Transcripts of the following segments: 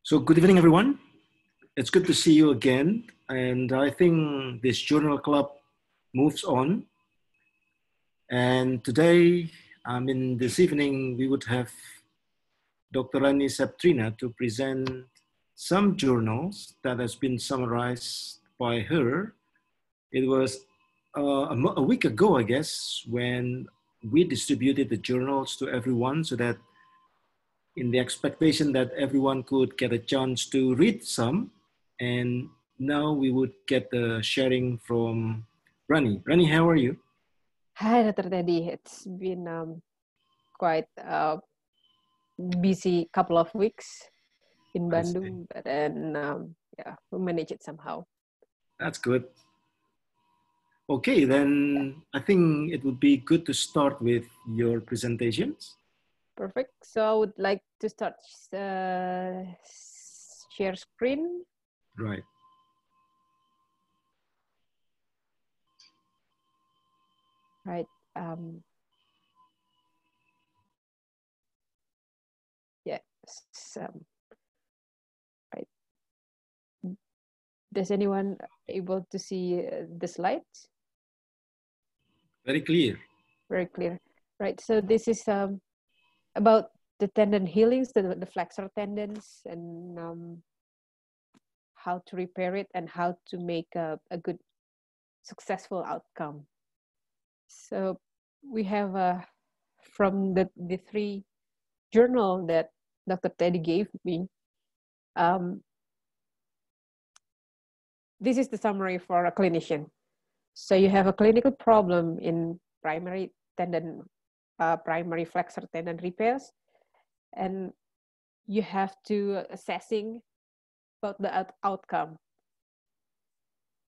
So good evening, everyone. It's good to see you again. And I think this journal club moves on. And today, this evening, we would have Dr. Rani Septrina to present some journals that has been summarized by her. It was a week ago, I guess, when we distributed the journals to everyone so that in the expectation that everyone could get a chance to read some. And now we would get the sharing from Rani. Rani, how are you? Hi, Dr. Teddy. It's been quite a busy couple of weeks in I see. Bandung, but then yeah, we manage it somehow. That's good. Okay, then I think it would be good to start with your presentations. Perfect. So I would like to start share screen. Right. Right. Yeah. Right. Does anyone able to see the slides? Very clear. Very clear. Right. So this is about the tendon healings, the flexor tendons, and how to repair it and how to make a good, successful outcome. So we have from the three journal that Dr. Teddy gave me, this is the summary for a clinician. So you have a clinical problem in primary tendon, primary flexor tendon repairs, and you have to assessing about the outcome.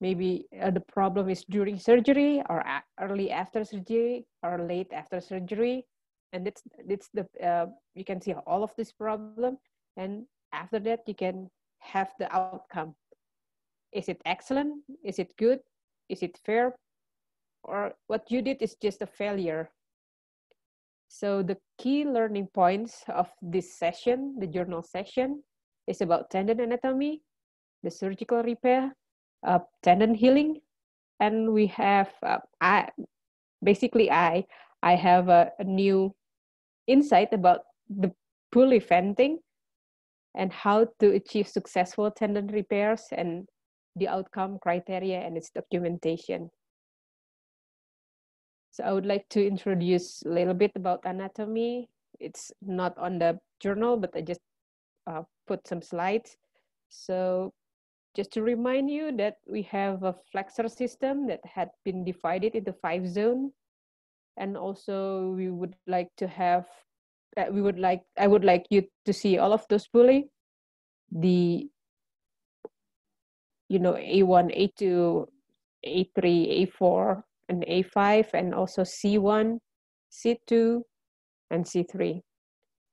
Maybe the problem is during surgery or early after surgery or late after surgery. And it's the, you can see all of this problem. And after that, you can have the outcome. Is it excellent? Is it good? Is it fair? Or what you did is just a failure? So the key learning points of this session, the journal session, is about tendon anatomy, the surgical repair, tendon healing, and we have I have a new insight about the pulley venting and how to achieve successful tendon repairs and the outcome criteria and its documentation. So I would like to introduce a little bit about anatomy. It's not on the journal, but I just put some slides. So just to remind you that we have a flexor system that had been divided into 5 zones. And also we would like to have, I would like you to see all of those pulley, the, A1, A2, A3, A4, and A5, and also C1, C2, and C3.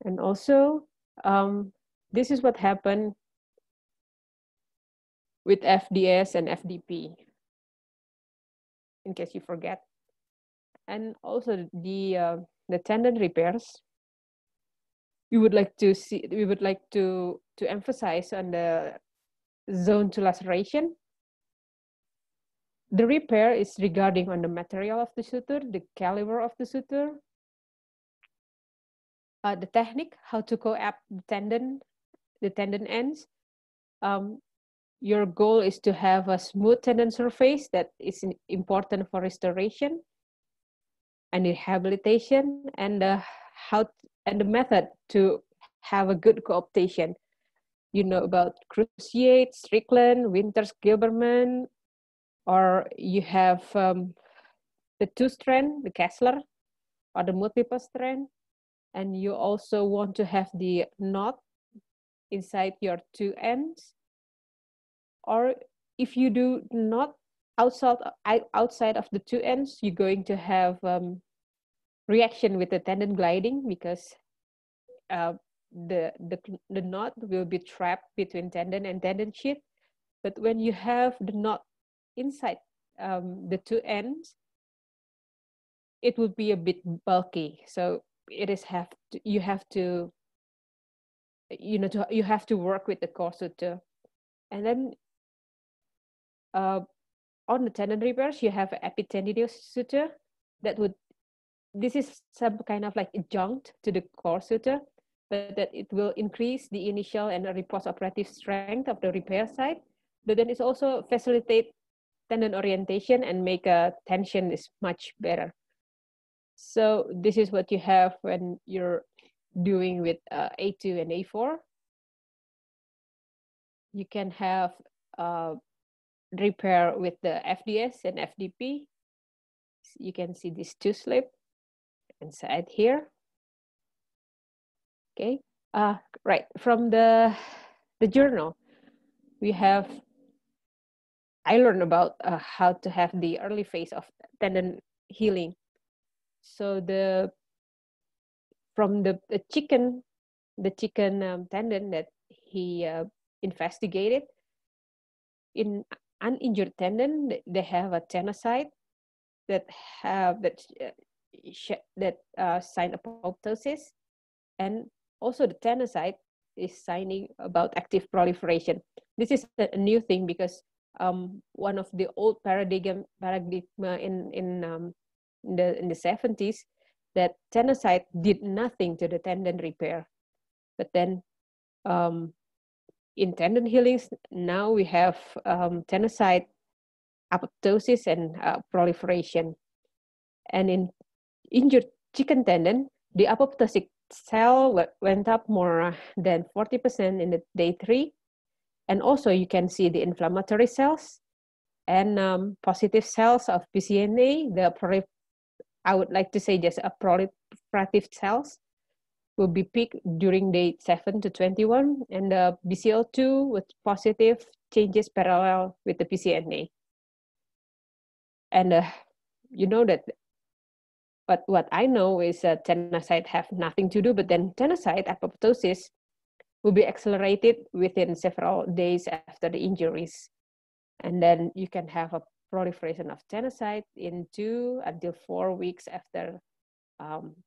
And also, this is what happened with FDS and FDP, in case you forget. And also the tendon repairs, we would like to emphasize on the zone 2 laceration. The repair is regarding on the material of the suture, the caliber of the suture, the technique, how to coapt the tendon ends. Your goal is to have a smooth tendon surface that is important for restoration and rehabilitation, and the method to have a good coaptation. You know about Cruciate, Strickland, Winters, Gilberman, or you have the 2-strand, the Kessler, or the multiple strand, and you also want to have the knot inside your 2 ends. Or if you do not outside of the 2 ends, you're going to have reaction with the tendon gliding, because the knot will be trapped between tendon and tendon sheath. But when you have the knot inside the 2 ends, it will be a bit bulky. So you have to you have to work with the core suture. And then on the tendon repairs, you have epitendinous suture this is some kind of like adjunct to the core suture, but that it will increase the initial and the post-operative strength of the repair site, but then it's also facilitate tendon orientation and make a tension is much better. So this is what you have when you're doing with A2 and A4. You can have repair with the FDS and FDP. You can see these two slip inside here. Okay, right, from the journal, I learned about how to have the early phase of tendon healing. So from the chicken tendon that he investigated, in uninjured tendon, they have a tenocyte that sign apoptosis, and also the tenocyte is signing about active proliferation. This is a new thing because one of the old paradigm in the 70s, that tenocyte did nothing to the tendon repair, but then in tendon healings now we have tenocyte apoptosis and proliferation. And in injured chicken tendon, the apoptotic cell went up more than 40% in the day 3. And also you can see the inflammatory cells and positive cells of BCNA, I would like to say just a proliferative cells will be peaked during day 7 to 21, and the BCL2 with positive changes parallel with the BCNA. And you know that, but what I know is that tenocyte have nothing to do, but then tenocyte apoptosis will be accelerated within several days after the injuries. And then you can have a proliferation of tenocyte in 2 until 4 weeks after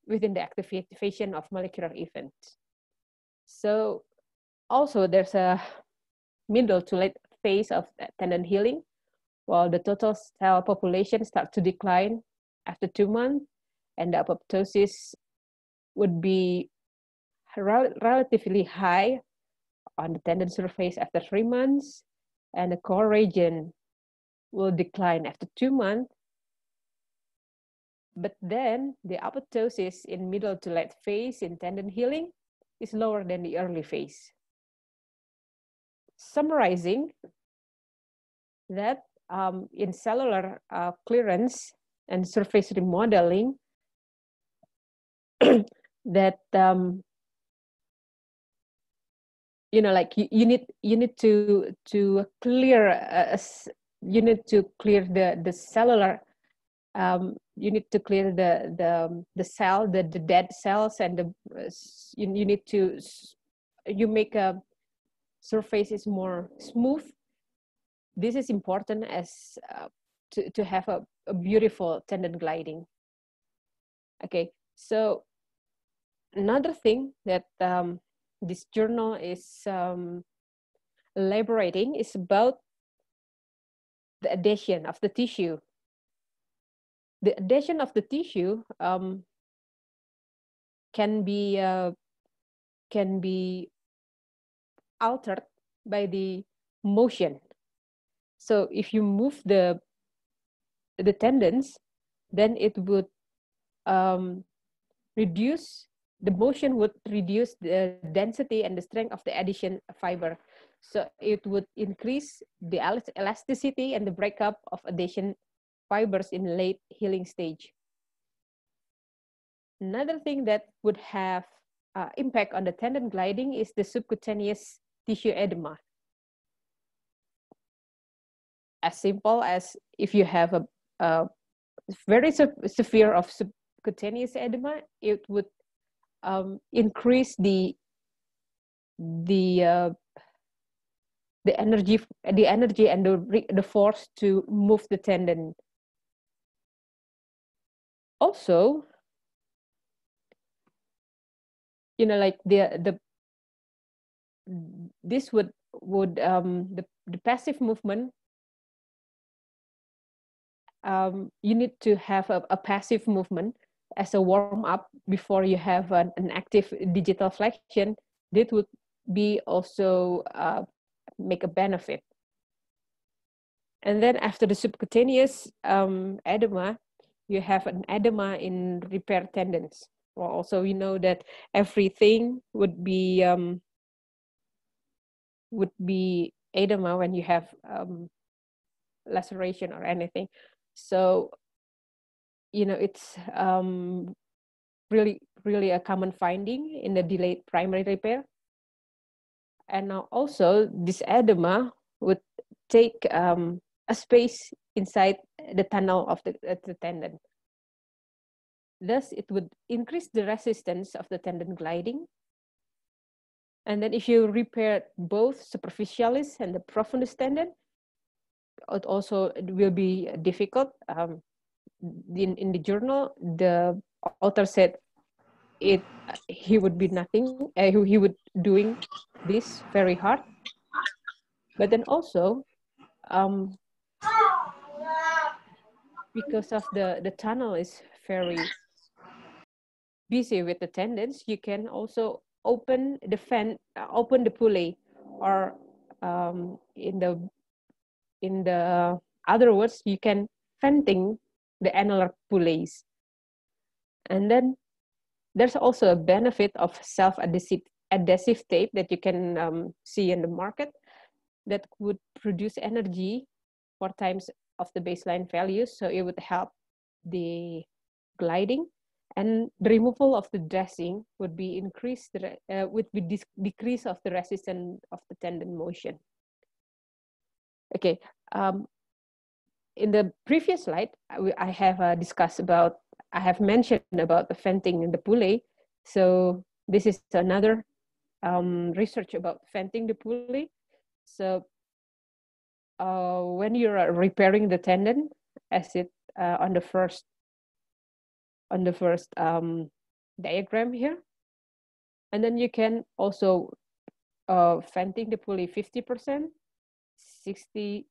within the activation of molecular events. So also there's a middle to late phase of tendon healing, while the total cell population starts to decline after 2 months, and the apoptosis would be relatively high on the tendon surface after 3 months, and the core region will decline after 2 months. But then the apoptosis in middle to late phase in tendon healing is lower than the early phase. Summarizing that in cellular clearance and surface remodeling, that like you need to clear you need to clear the cellular. You need to clear the cell, the dead cells, and you need to make a surface is more smooth. This is important as to have a beautiful tendon gliding. Okay, so another thing that this journal is elaborating is about the adhesion of the tissue. The adhesion of the tissue can be altered by the motion. So if you move the tendons, then it would reduce the motion would reduce the density and the strength of the adhesion fiber. So it would increase the elasticity and the breakup of adhesion fibers in late healing stage. Another thing that would have impact on the tendon gliding is the subcutaneous tissue edema. As simple as if you have a very severe of subcutaneous edema, it would increase the energy and the force to move the tendon. Also, like this would the passive movement, you need to have a passive movement as a warm up before you have an active digital flexion. This would be also make a benefit. And then after the subcutaneous edema, you have an edema in repair tendons. Well, also we know that everything would be edema when you have laceration or anything. So, you know, it's really a common finding in the delayed primary repair. And now also this edema would take a space inside the tunnel of the tendon. Thus, it would increase the resistance of the tendon gliding. And then if you repair both superficialis and the profundus tendon, it also will be difficult. In the journal, the author said he would be nothing. He would doing this very hard. But then also, because of the tunnel is very busy with the tendons, you can also open the pulley, or in the other words, you can venting the annular pulleys. And then there's also a benefit of self-adhesive tape that you can see in the market that would produce energy 4 times of the baseline values. So it would help the gliding, and the removal of the dressing would be increased with the decrease of the resistance of the tendon motion. Okay, in the previous slide, I have mentioned about the venting in the pulley. So this is another research about venting the pulley. So when you're repairing the tendon, as it on the first diagram here, and then you can also venting the pulley 50%, 60%,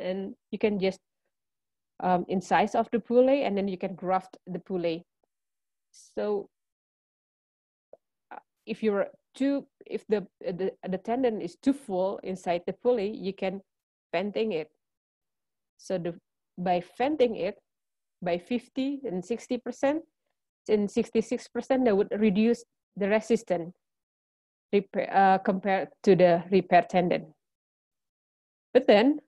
and you can just incise of the pulley, and then you can graft the pulley. So if the tendon is too full inside the pulley, you can venting it. So by venting it by 50 and 60% and 66%, that would reduce the resistance compared to the repair tendon. But then,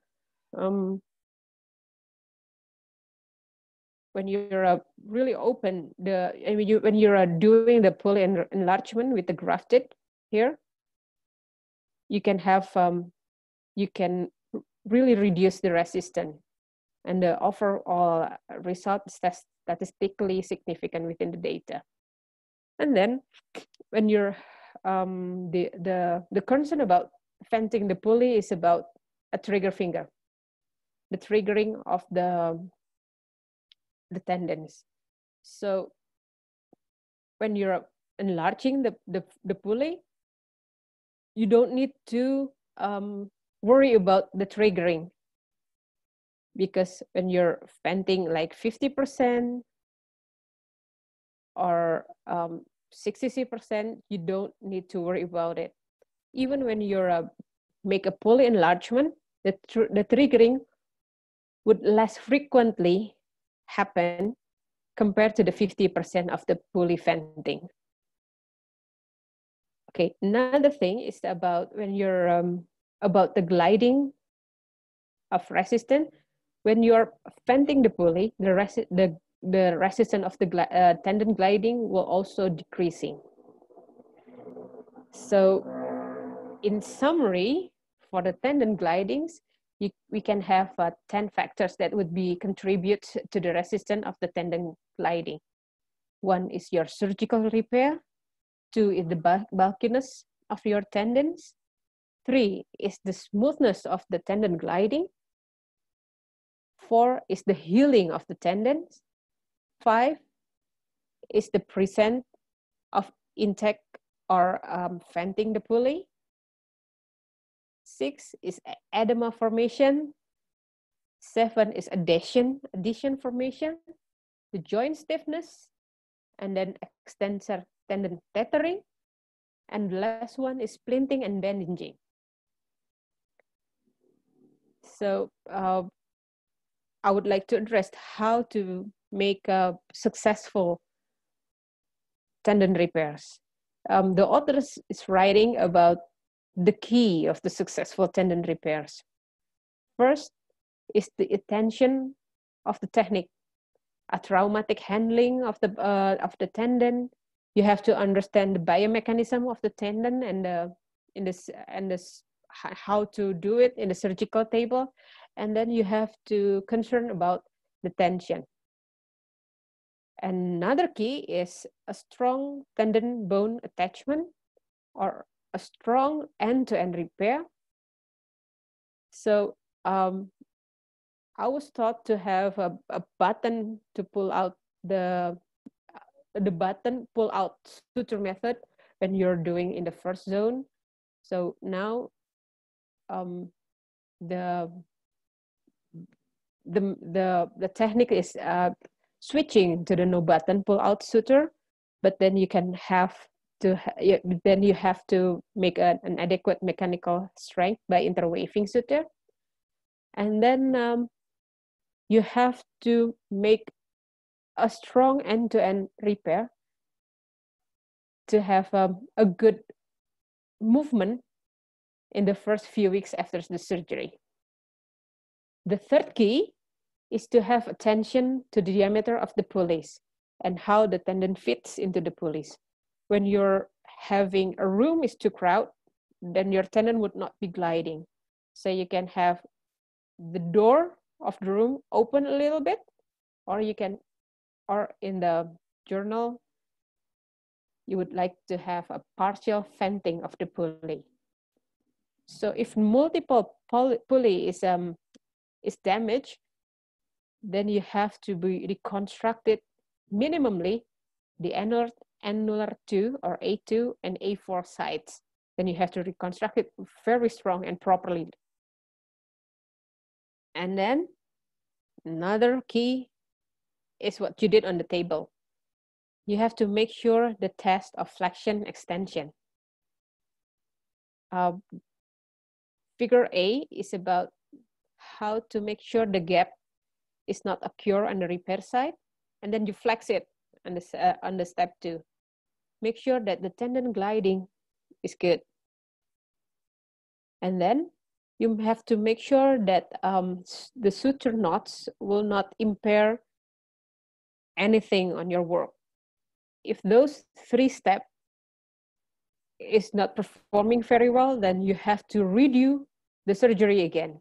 when you're really open, when you're doing the pulley enlargement with the grafted here, you can have you can really reduce the resistance, and the overall result is statistically significant within the data. And then when you're the concern about venting the pulley is about a trigger finger, the triggering of the tendons. So when you're enlarging the pulley, you don't need to worry about the triggering, because when you're venting like 50% or 60%, you don't need to worry about it. Even when you're make a pulley enlargement, the triggering would less frequently happen compared to the 50% of the pulley venting. Okay, another thing is about when you're about the gliding of resistance. When you're venting the pulley, the resistance of the tendon gliding will also decreasing. So in summary, for the tendon glidings, we can have 10 factors that would be contribute to the resistance of the tendon gliding. 1 is your surgical repair. 2 is the bulkiness of your tendons. 3 is the smoothness of the tendon gliding. 4 is the healing of the tendons. 5 is the presence of intact or venting the pulley. 6 is edema formation. 7 is adhesion formation, the joint stiffness, and then extensor tendon tethering. And the last one is splinting and bandaging. So I would like to address how to make successful tendon repairs. The author is writing about the key of the successful tendon repairs. First is the attention of the technique, a traumatic handling of the tendon. You have to understand the biomechanism of the tendon and how to do it in the surgical table, and then you have to concern about the tension. Another key is a strong tendon bone attachment or a strong end-to-end repair. So I was taught to have a button to pull out the button pull out suture method when you're doing in the first zone. So now the technique is switching to the no button pull out suture, but then you can have to then you have to make an adequate mechanical strength by interweaving suture, and then you have to make a strong end-to-end repair to have a good movement in the first few weeks after the surgery. The third key is to have attention to the diameter of the pulleys and how the tendon fits into the pulleys. When you're having a room is too crowded, then your tendon would not be gliding. So you can have the door of the room open a little bit, or you can, or in the journal, you would like to have a partial venting of the pulley. So if multiple pulley is damaged, then you have to be reconstructed minimally the annular 2 or A2 and A4 sides. Then you have to reconstruct it very strong and properly. And then another key is what you did on the table. You have to make sure the test of flexion extension. Figure A is about how to make sure the gap is not occur on the repair side, and then you flex it on the step 2. Make sure that the tendon gliding is good. And then you have to make sure that the suture knots will not impair anything on your work. If those 3 steps is not performing very well, then you have to redo the surgery again.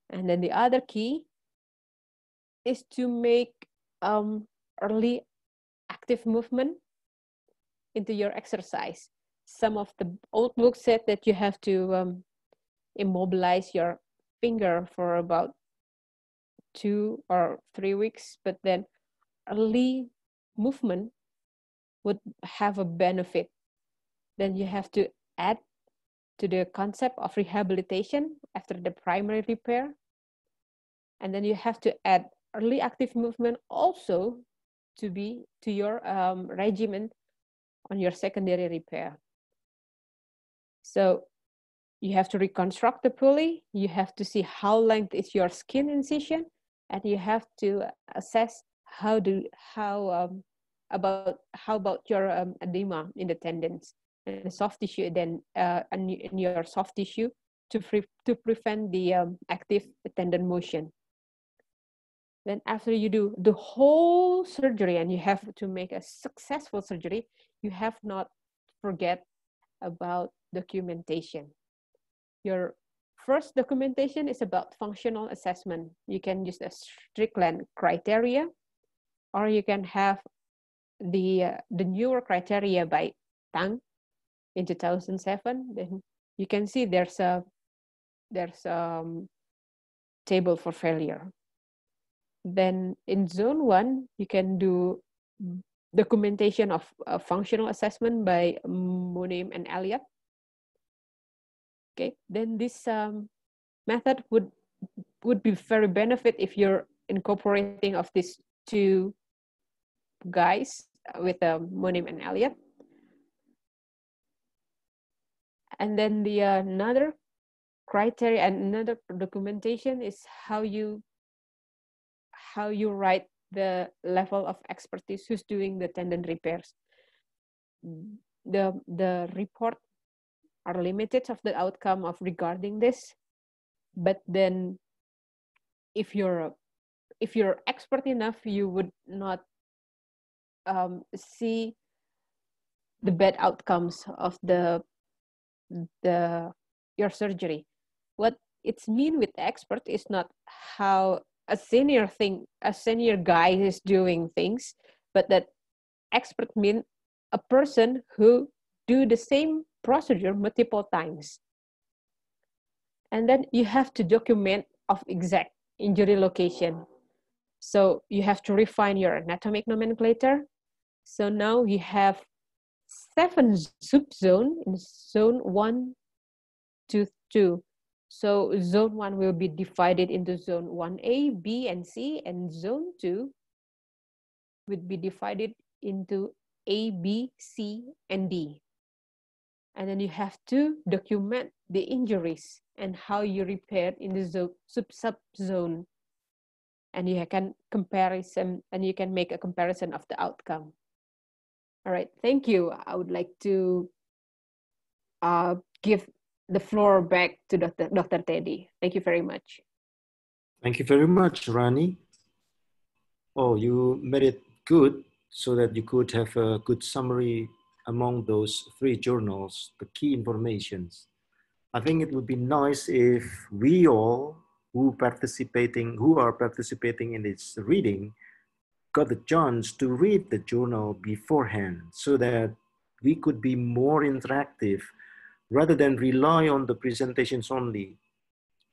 And then the other key is to make early active movement into your exercise. Some of the old books said that you have to immobilize your finger for about 2 or 3 weeks, but then early movement would have a benefit. Then you have to add to the concept of rehabilitation after the primary repair. And then you have to add early active movement also to your regimen on your secondary repair. So you have to reconstruct the pulley, you have to see how length is your skin incision, and you have to assess how about your edema in the tendons and the soft tissue, then in your soft tissue to prevent the active tendon motion. Then after you do the whole surgery and you have to make a successful surgery, you have not forget about documentation. Your first documentation is about functional assessment. You can use the Strickland criteria, or you can have the newer criteria by Tang in 2007. Then you can see there's a table for failure. Then in zone 1, you can do documentation of functional assessment by Monim and Elliott. Okay, then this method would be very benefit if you're incorporating of these two guys with Monim and Elliott. And then the another criteria and another documentation is how you write the level of expertise who's doing the tendon repairs. The report are limited of the outcome of regarding this, but then if you're expert enough, you would not see the bad outcomes of your surgery. What it's mean with expert is not how a senior guy is doing things, but that expert mean a person who do the same procedure multiple times. And then you have to document of exact injury location. So you have to refine your anatomic nomenclature. So now you have 7 subzones in zone 1 to 2. So zone 1 will be divided into zone 1A, B, and C, and zone 2 would be divided into A, B, C, and D. And then you have to document the injuries and how you repaired in the sub-zone. And you can make a comparison of the outcome. All right, thank you. I would like to give the floor back to Dr. Teddy. Thank you very much. Thank you very much, Rani. Oh, you made it good so that you could have a good summary among those 3 journals, the key informations. I think it would be nice if we all who are participating in this reading got the chance to read the journal beforehand so that we could be more interactive rather than rely on the presentations only,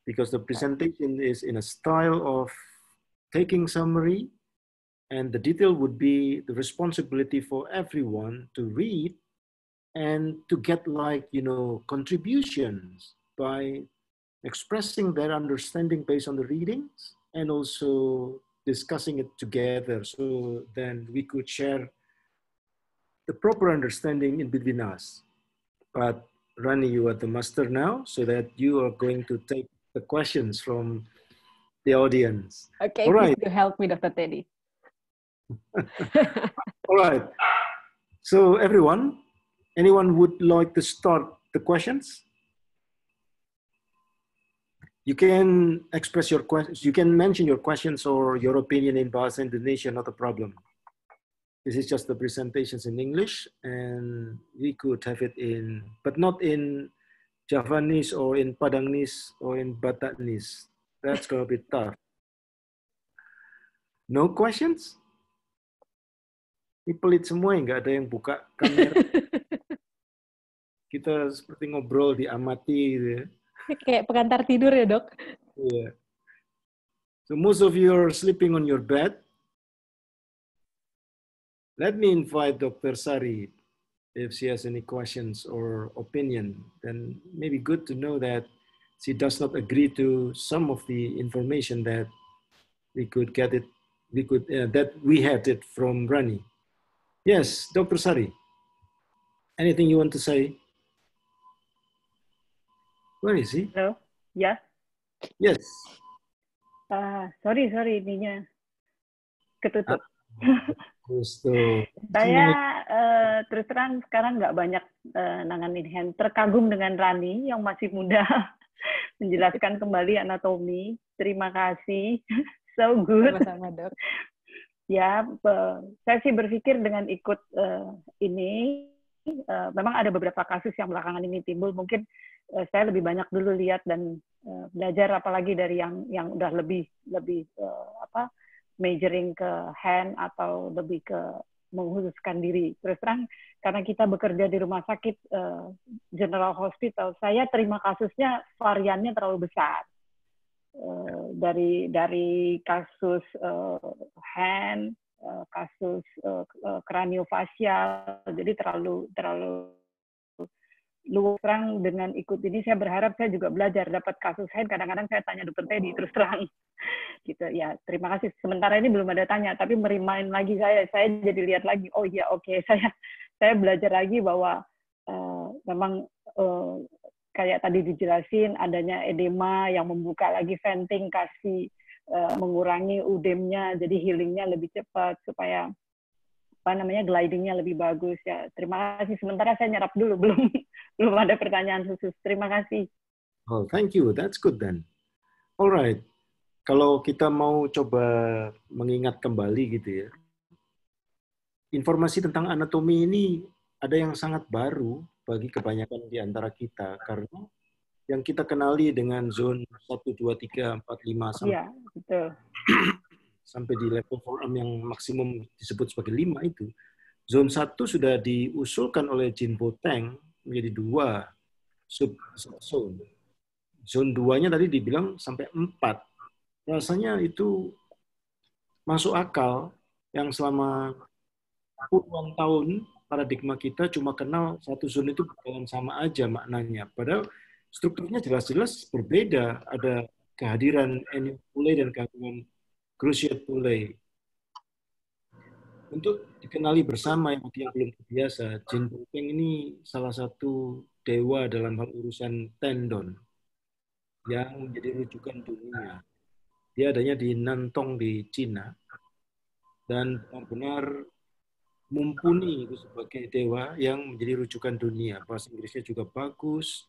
because the presentation is in a style of taking summary, and the detail would be the responsibility for everyone to read and to get contributions by expressing their understanding based on the readings and also discussing it together, so then we could share the proper understanding in between us. But Rani, you are the master now, so that you are going to take the questions from the audience. Okay, all right. Please do help me, Dr. Teddy. All right. So anyone would like to start the questions? You can express your questions. You can mention your questions or your opinion in Bahasa Indonesia, not a problem. This is just the presentations in English, and we could have it but not in Javanese or in Padangnese or in Bataknese. That's gonna be tough. No questions? Ini pelit semua, nggak ada yang buka kamera. Kita seperti ngobrol diamati gitu ya. Kayak pengantar tidur ya, Dok? Yeah. So most of you are sleeping on your bed. Let me invite Dr. Sari if she has any questions or opinion. Then maybe good to know that she does not agree to some of the information that we could get it. That we had it from Rani. Yes, Dr. Sari. Anything you want to say? Where is he? Hello. Yeah. Yes. Sorry, ininya ketutup. Saya terus terang sekarang nggak banyak nanganin hand. Terkagum dengan Rani yang masih muda menjelaskan kembali anatomi. Terima kasih. So good. Sama-sama, Dok. Ya, saya sih berpikir dengan ikut ini, memang ada beberapa kasus yang belakangan ini timbul. Mungkin saya lebih banyak dulu lihat dan belajar, apalagi dari yang udah lebih majoring ke hand atau lebih ke mengkhususkan diri. Terus terang karena kita bekerja di rumah sakit General Hospital, saya terima kasusnya variannya terlalu besar. Dari kasus hand, kasus kraniofasial, jadi terlalu luas terang. Dengan ikut ini saya berharap saya juga belajar dapat kasus lain. Kadang-kadang saya tanya dokter Teddy terus terang gitu ya. Terima kasih, sementara ini belum ada tanya, tapi merimain lagi saya jadi lihat lagi, oh iya, oke, saya belajar lagi bahwa memang kayak tadi dijelasin adanya edema yang membuka lagi venting, kasih mengurangi udemnya, jadi healingnya lebih cepat supaya glidingnya lebih bagus ya. Terima kasih. Sementara saya nyerap dulu, belum ada pertanyaan khusus. Terima kasih. Oh, thank you. That's good then. Alright. Kalau kita mau coba mengingat kembali gitu ya, informasi tentang anatomi ini ada yang sangat baru bagi kebanyakan di antara kita, karena yang kita kenali dengan zone 1, 2, 3, 4, 5 sampai, ya, betul. sampai di level forearm yang maksimum disebut sebagai 5 itu, zone 1 sudah diusulkan oleh Jin Bo Teng menjadi 2 sub-zone. Zone 2-nya tadi dibilang sampai 4. Rasanya itu masuk akal, yang selama puluhan tahun paradigma kita cuma kenal satu zone itu bakalan sama aja maknanya. Padahal strukturnya jelas-jelas berbeda. Ada kehadiran Ennio Pule dan kehadiran Cruciate Pule. Untuk dikenali bersama yang belum terbiasa, Jin Bo Teng ini salah satu dewa dalam hal urusan tendon yang menjadi rujukan dunia. Dia adanya di Nantong di Cina dan benar-benar mumpuni itu sebagai dewa yang menjadi rujukan dunia. Bahasa Inggrisnya juga bagus,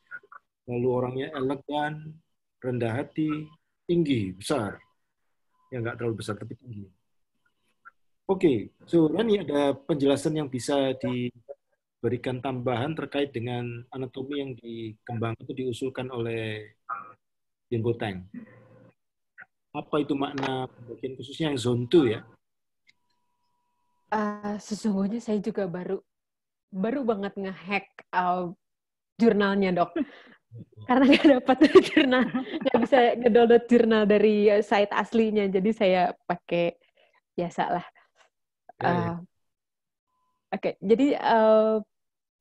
lalu orangnya elegan, rendah hati, tinggi, besar. Ya nggak terlalu besar tapi tinggi. Oke, so Rani ada penjelasan yang bisa diberikan tambahan terkait dengan anatomi yang dikembangkan atau diusulkan oleh Jin Bo Teng. Apa itu makna bagian khususnya yang zone 2 ya? Sesungguhnya saya juga baru banget ngehack jurnalnya, Dok. Karena nggak dapat jurnal, nggak bisa ngedownload jurnal dari site aslinya, jadi saya pakai biasa lah. Oke, jadi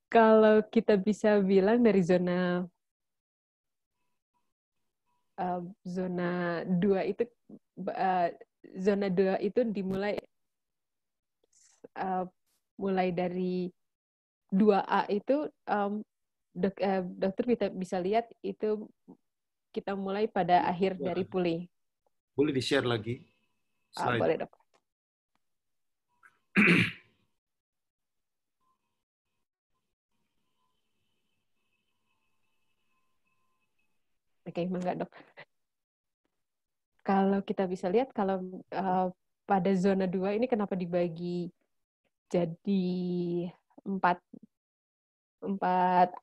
kalau kita bisa bilang dari zona 2 itu, zona 2 itu dimulai mulai dari 2A itu, dokter bisa lihat itu kita mulai pada akhir dari puli. Boleh di-share lagi? Boleh, Dok. Oke, mangga, Dok. Kalau kita bisa lihat, kalau pada zona 2 ini kenapa dibagi jadi 4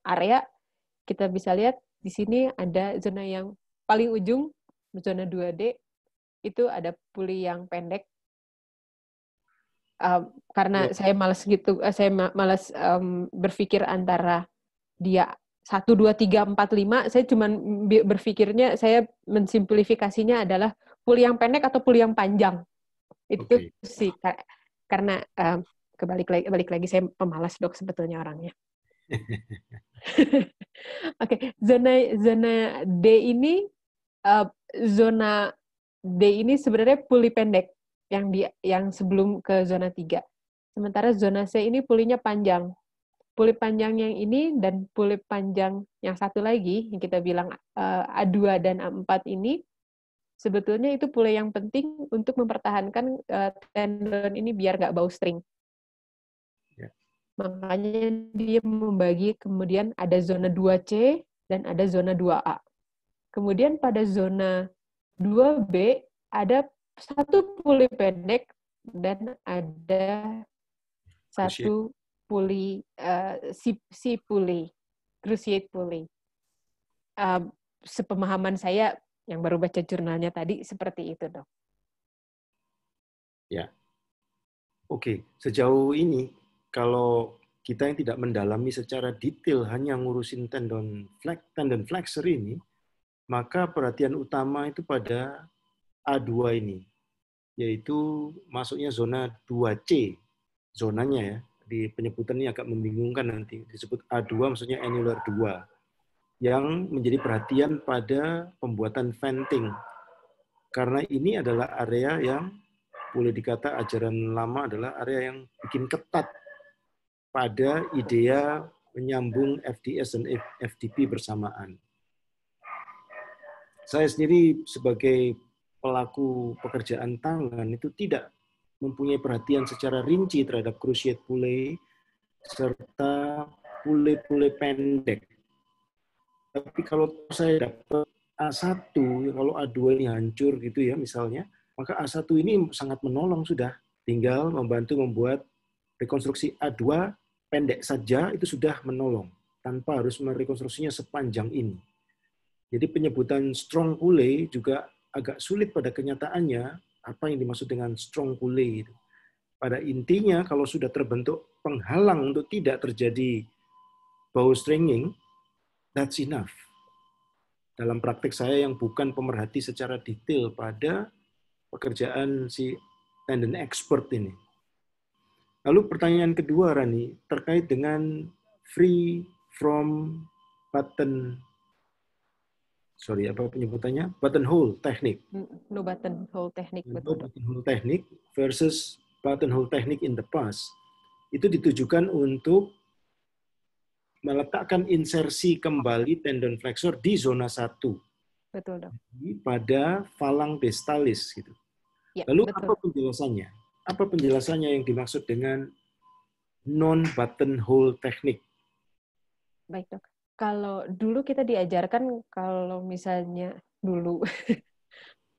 area, kita bisa lihat di sini ada zona yang paling ujung, zona 2D, itu ada puli yang pendek. Karena saya malas berpikir antara dia 1, 2, 3, 4, 5, saya cuma berpikirnya, saya mensimplifikasinya adalah puli yang pendek atau puli yang panjang. Itu sih, karena balik lagi saya pemalas, Dok, sebetulnya orangnya. Oke, zona D ini, zona D ini sebenarnya puli pendek yang sebelum ke zona 3. Sementara zona C ini pulinya panjang. Puli panjang yang ini dan puli panjang yang satu lagi, yang kita bilang A2 dan A4 ini, sebetulnya itu puli yang penting untuk mempertahankan tendon ini biar nggak bau string. Yeah. Makanya dia membagi, kemudian ada zona 2C dan ada zona 2A. Kemudian pada zona 2B ada satu puli pendek dan ada satu puli, si puli, cruciate puli. Sepemahaman saya yang baru baca jurnalnya tadi seperti itu, Dok. Ya, oke. Sejauh ini kalau kita yang tidak mendalami secara detail hanya ngurusin tendon flexor ini, maka perhatian utama itu pada A2 ini. yaitu masuknya zona 2C, zonanya ya. Di penyebutannya agak membingungkan nanti. Disebut A2 maksudnya annular 2, yang menjadi perhatian pada pembuatan venting. Karena ini adalah area yang boleh dikata ajaran lama adalah area yang bikin ketat pada idea menyambung FDS dan FDP bersamaan. Saya sendiri sebagai pelaku pekerjaan tangan itu tidak mempunyai perhatian secara rinci terhadap cruciate pulley serta pulley-pulley pendek. Tapi kalau saya dapat A1, kalau A2 ini hancur gitu ya misalnya, maka A1 ini sangat menolong sudah. Tinggal membantu membuat rekonstruksi A2 pendek saja itu sudah menolong, tanpa harus merekonstruksinya sepanjang ini. Jadi penyebutan strong pulley juga agak sulit pada kenyataannya apa yang dimaksud dengan strong pulley itu. Pada intinya kalau sudah terbentuk penghalang untuk tidak terjadi bowstringing, that's enough. Dalam praktek saya yang bukan pemerhati secara detail pada pekerjaan si tendon expert ini. Lalu pertanyaan kedua, Rani, terkait dengan free from button, apa penyebutannya? Buttonhole teknik. No buttonhole teknik, No betul. buttonhole teknik versus buttonhole teknik in the past. Itu ditujukan untuk meletakkan insersi kembali tendon flexor di zona 1. Betul, Dok. Pada falang distalis gitu. Ya, Lalu betul. apa penjelasannya? Apa penjelasannya yang dimaksud dengan non buttonhole teknik? Baik, Dok. Kalau dulu kita diajarkan, kalau misalnya dulu,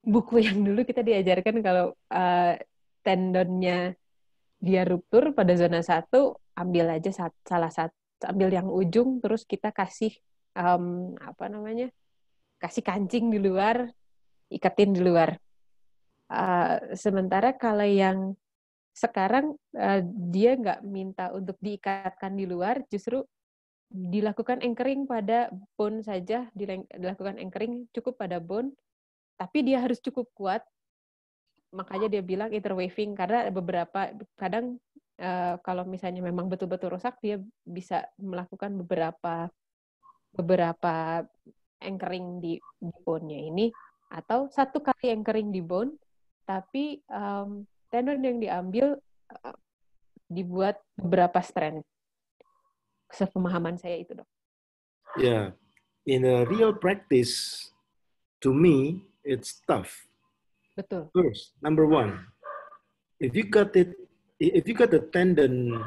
buku yang dulu kita diajarkan kalau tendonnya dia ruptur pada zona 1, ambil aja salah satu, ambil yang ujung, terus kita kasih, kasih kancing di luar, ikatin di luar. Sementara kalau yang sekarang dia nggak minta untuk diikatkan di luar, justru dilakukan anchoring pada bone saja, dilakukan anchoring cukup pada bone, tapi dia harus cukup kuat. Makanya dia bilang interweaving, karena beberapa kadang kalau misalnya memang betul-betul rusak, dia bisa melakukan beberapa anchoring di bone-nya ini, atau satu kali anchoring di bone, tapi tendon yang diambil dibuat beberapa strand. Sepemahaman saya itu, Dok. Yeah, in a real practice, to me, it's tough. Betul. First, number one, if you got the tendon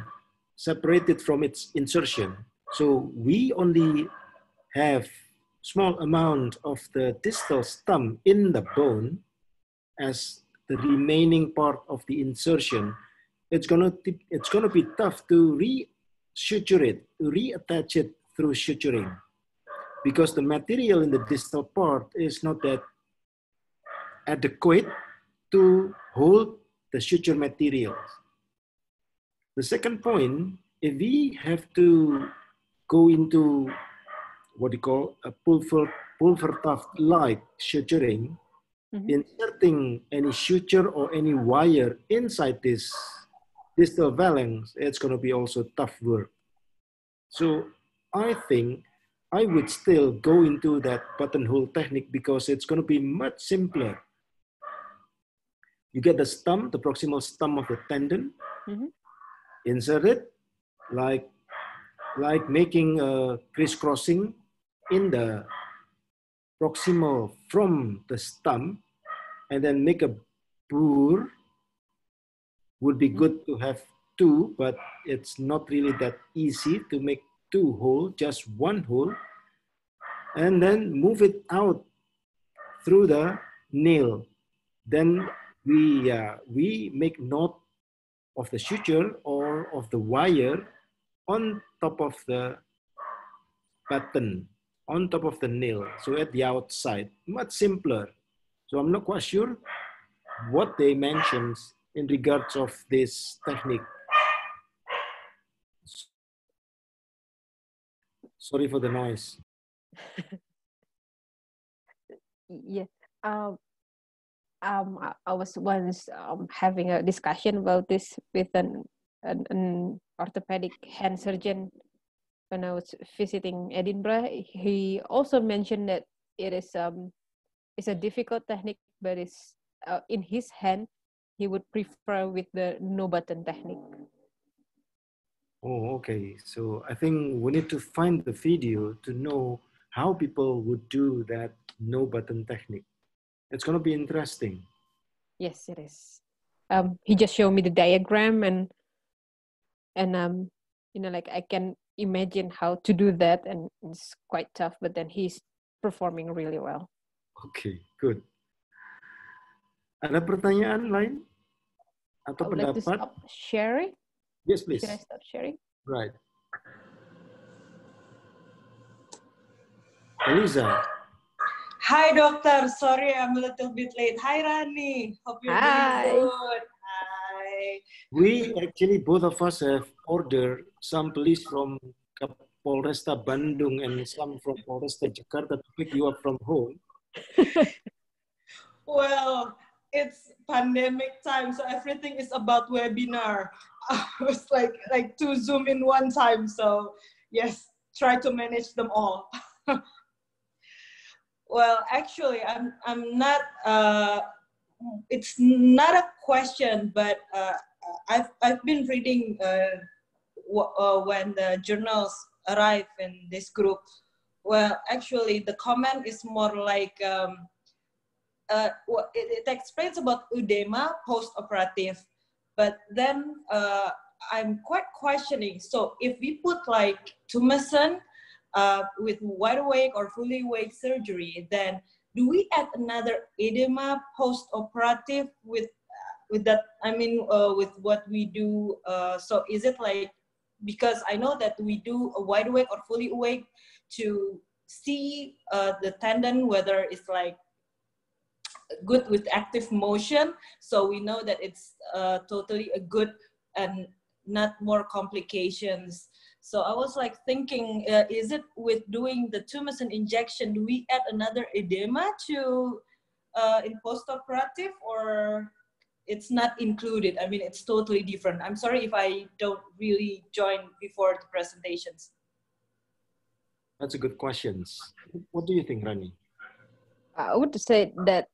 separated from its insertion, so we only have small amount of the distal stump in the bone as the remaining part of the insertion, it's gonna be tough to re-suture it, to reattach it through suturing, because the material in the distal part is not that adequate to hold the suture materials. The second point, if we have to go into what you call a Pulvertaft-like suturing, inserting any suture or any wire inside this distal phalanx, it's going to be also tough work. So I think I would still go into that buttonhole technique because it's going to be much simpler. You get the stump, the proximal stump of the tendon, insert it like making a crisscrossing in the proximal from the stump, and then make a burr. Would be good to have two, but it's not really that easy to make two hole, just one hole, and then move it out through the nail. Then we make knot of the suture or of the wire on top of the button, on top of the nail, so at the outside, much simpler. So I'm not quite sure what they mentioned in regards of this technique. Sorry for the noise. Iya, I was once having a discussion about this with an orthopedic hand surgeon when I was visiting Edinburgh. He also mentioned that it's a difficult technique, but it's in his hand, he would prefer with the no button technique. Oh, okay. So I think we need to find the video to know how people would do that no button technique. It's going to be interesting. Yes, it is. He just showed me the diagram and you know, like I can imagine how to do that, and it's quite tough, but then he's performing really well. Okay, good. Ada pertanyaan lain atau I would like to pendapat? stop sharing. Yes, please. Should I stop sharing? Right. Eliza. Hi, doctor. Sorry, I'm a little bit late. Hi, Rani. Hope you're doing good. Hi. We actually, both of us have ordered some police from Polresta Bandung and some from Polresta Jakarta to pick you up from home. Well, it's pandemic time, so everything is about webinar. I was like to Zoom in one time. So yes, try to manage them all. Well, actually, I'm not. It's not a question, but I've been reading when the journals arrive in this group. Well, actually, the comment is more like it explains about edema post-operative, but then I'm quite questioning. So if we put like tumescent with wide awake or fully awake surgery, then do we add another edema post-operative with that? I mean, with what we do. So is it like, because I know that we do a wide awake or fully awake to see the tendon whether it's like good with active motion, so we know that it's totally a good and not more complications. So I was like thinking, is it with doing the tumescent injection, do we add another edema to in post-operative, or it's not included? I mean, it's totally different. I'm sorry if I don't really join before the presentations. That's a good question. What do you think, Rani? I would say that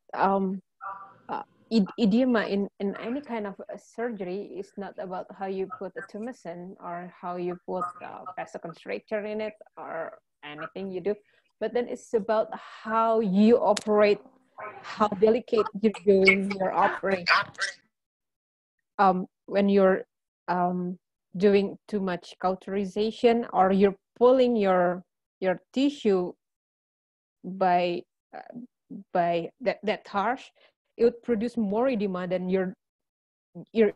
edema in any kind of surgery is not about how you put a tumescent or how you put vasoconstrictor in it or anything you do, but then it's about how you operate, how delicate you're doing your operation. When you're doing too much cauterization or you're pulling your tissue by that harsh, it would produce more edema than you're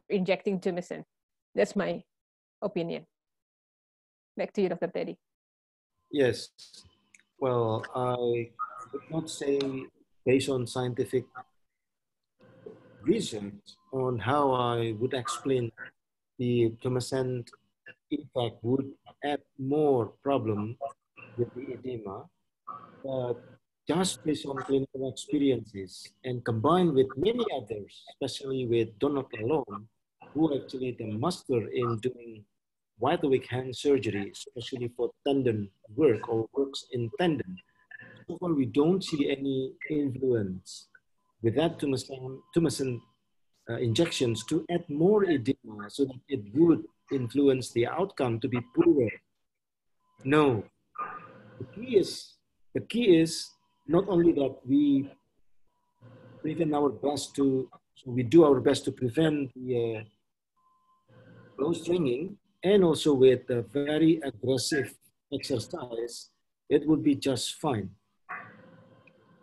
injecting tumescent. That's my opinion. Back to you, Dr. Teddy. Yes. Well, I would not say based on scientific research on how I would explain the tumescent impact would add more problem with the edema, but just based on clinical experiences and combined with many others, especially with Donald Lalonde, who actually the master in doing wide awake hand surgery, especially for tendon work or works in tendon. So far, we don't see any influence with that tumescent injections to add more edema so that it would influence the outcome to be poorer. No, the key is not only that we prevent our best to, so we do our best to prevent the close stringing, and also with a very aggressive exercise, it would be just fine.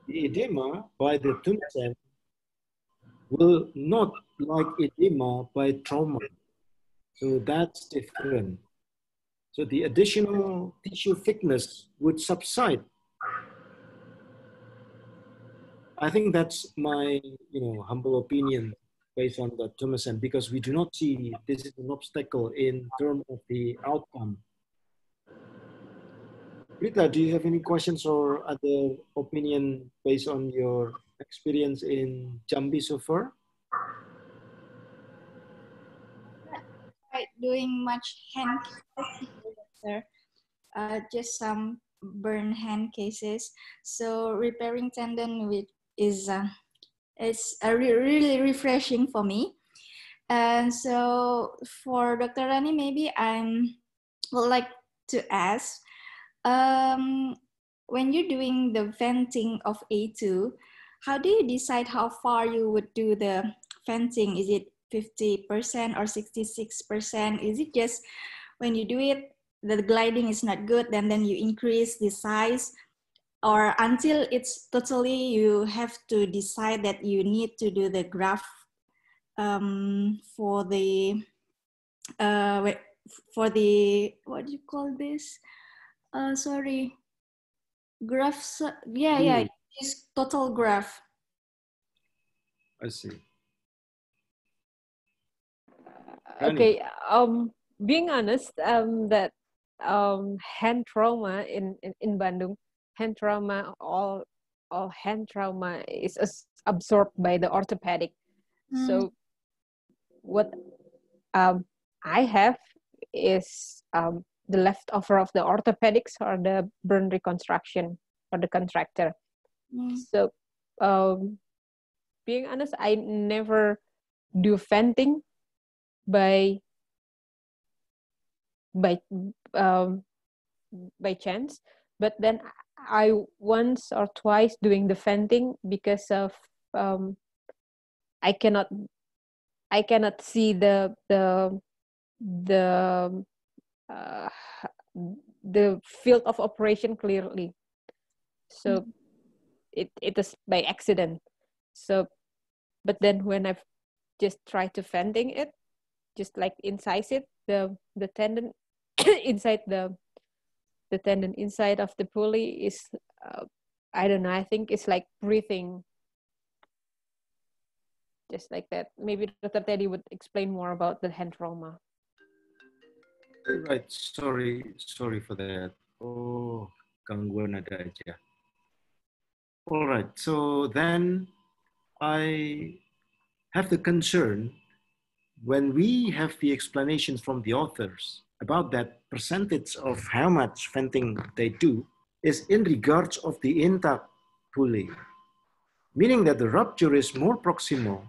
The edema by the tumescent will not like edema by trauma. So that's different. So the additional tissue thickness would subside. I think that's my humble opinion based on the tumescent, because we do not see this is an obstacle in terms of the outcome. Rita, do you have any questions or other opinion based on your experience in Jambi so far? Not doing much hand cases, sir. Just some burn hand cases. So repairing tendon is it's really refreshing for me. And so for Dr. Rani, maybe would like to ask, when you're doing the venting of A2, how do you decide how far you would do the venting? Is it 50% or 66%? Is it just when you do it, the gliding is not good, then you increase the size? Or until it's totally, you have to decide that you need to do the graft for the what do you call this? Sorry, graft. Yeah, it's total graft. I see. Okay, being honest, that hand trauma in Bandung, hand trauma, all hand trauma is absorbed by the orthopedic. So what I have is the leftover of the orthopedics or the burn reconstruction or the contractor. So being honest, I never do venting by chance, but then I once or twice doing the venting because of I cannot see the field of operation clearly, so it is by accident. So but then when I've just tried to venting it, just like incise it, the tendon inside the tendon inside of the pulley is I don't know, I think it's like breathing, just like that. Maybe Dr. Teddy would explain more about the hand trauma. Right, sorry for that. Oh, gangguan ada aja. All right, so then I have the concern when we have the explanations from the authors about that percentage of how much venting they do is in regards of the intact pulley, meaning that the rupture is more proximal